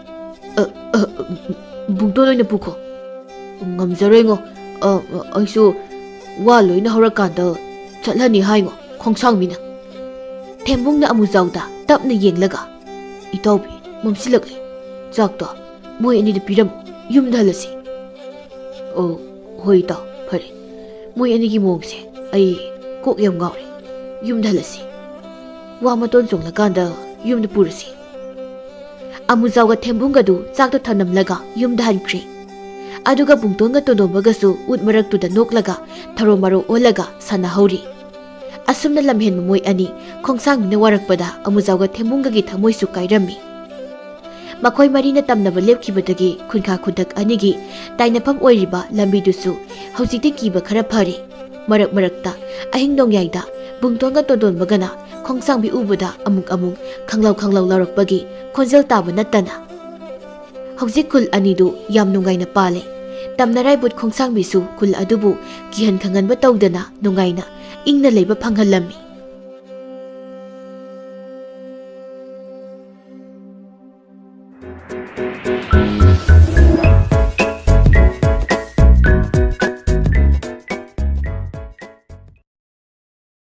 Speaker 1: "ꯕꯨꯡꯇꯣꯟ ꯑꯣꯏꯅ ꯄꯨꯈꯣ"꯫ "ꯉꯝꯖꯔꯣꯏꯉꯣ, ꯑꯩꯁꯨ ꯋꯥ ꯂꯣꯏꯅ ꯍꯧꯔꯀꯥꯟꯗ ꯆꯠꯍꯟꯅꯤ ꯍꯥꯏꯉꯣ ꯈꯣꯡꯁꯥꯡꯕꯤꯅ"꯫ ꯊꯦꯝꯕꯨꯡꯅ ꯑꯃꯨꯖꯥꯎꯗ ꯇꯞꯅ ꯌꯦꯡꯂꯒ "ꯏꯇꯥꯎꯕꯤ, ꯃꯝꯁꯤꯜꯂꯛꯂꯦ, ꯆꯥꯛꯇꯣ ꯃꯣꯏ ꯑꯅꯤꯗ ꯄꯤꯔꯝꯃꯨ, ꯌꯨꯝꯗ ꯍꯜꯂꯁꯤ"꯫ "ꯑꯣ ꯍꯣꯏ ꯏꯇꯥꯎ, ꯐꯔꯦ, ꯃꯣꯏ ꯑꯅꯤꯒꯤ ꯃꯑꯣꯡꯁꯦ ꯑꯩ ꯀꯣꯛ ꯌꯥꯝ ꯉꯥꯎꯔꯦ, ꯌꯨꯝꯗ ꯍꯜꯂꯁꯤ, ꯋꯥ ꯃꯇꯣꯟ ꯆꯣꯡꯂꯀꯥꯟꯗ ꯌꯨꯝꯗ ꯄꯨꯔꯁꯤ"꯫ ꯑꯃꯨꯖꯥꯎꯒ ꯊꯦꯝꯕꯨꯡꯒꯗꯨ ꯆꯥꯛꯇꯣ ꯊꯅꯝꯂꯒ ꯌꯨꯝꯗ ꯍꯟꯈ꯭ꯔꯦ꯫ ꯑꯗꯨꯒ ꯕꯨꯡꯇꯣꯟꯒ ꯇꯣꯟꯗꯣꯟꯕꯒꯁꯨ ꯎꯠ ꯃꯔꯛꯇꯨꯗ ꯅꯣꯛꯂꯒ ꯊꯔꯣ ꯃꯔꯣ ꯑꯣꯜꯂꯒ ꯁꯥꯟꯅꯍꯧꯔꯤ꯫ ꯑꯁꯨꯝꯅ ꯂꯝꯍꯦꯟꯕ ꯃꯣꯏ ꯑꯅꯤ ꯈꯣꯡꯁꯥꯡꯕꯤꯅ ꯋꯥꯔꯛꯄꯗ ꯑꯃꯨꯖꯥꯎꯒ ꯊꯦꯝꯕꯨꯡꯒꯒꯤ ꯊꯃꯣꯏꯁꯨ ꯀꯥꯏꯔꯝꯃꯤ꯫ ꯃꯈꯣꯏ ꯃꯔꯤꯅ ꯇꯝꯅꯕ ꯂꯦꯞꯈꯤꯕꯗꯒꯤ ꯈꯨꯟꯈꯥ ꯈꯨꯗꯛ ꯑꯅꯤꯒꯤ ꯇꯥꯏꯅꯐꯝ ꯑꯣꯏꯔꯤꯕ ꯂꯝꯕꯤꯗꯨꯁꯨ ꯍꯧꯖꯤꯛꯇꯤ ꯀꯤꯕ ꯈꯔ ꯐꯔꯦ꯫ ꯃꯔꯛꯇ ꯑꯍꯤꯡ ꯅꯣꯡꯌꯥꯏꯗ ꯕꯨꯡꯇꯣꯟꯒ ꯇꯣꯟꯗꯣꯟꯕꯒꯅ ꯈꯣꯡꯁꯥꯡꯕꯤ ꯎꯕꯗ ꯑꯃꯨꯛ ꯈꯪꯂꯥꯎ ꯂꯥꯎꯔꯛꯄꯒꯤ ꯈꯣꯟꯖꯦꯜ ꯇꯥꯕ ꯅꯠꯇꯅ ꯍꯧꯖꯤꯛ ꯈꯨꯜ ꯑꯅꯤꯗꯨ ꯌꯥꯝ ꯅꯨꯡꯉꯥꯏꯅ ꯄꯥꯜꯂꯦ꯫ ꯇꯝꯅꯔꯥꯏꯕꯨꯠ ꯈꯣꯡꯁꯥꯡꯕꯤꯁꯨ ꯈꯨꯜ ꯑꯗꯨꯕꯨ ꯀꯤꯍꯟ ꯈꯪꯍꯟꯕ ꯇꯧꯗꯅ ꯅꯨꯡꯉꯥꯏꯅ ꯏꯪꯅ ꯂꯩꯕ ꯐꯪꯍꯜꯂꯝꯃꯤ꯫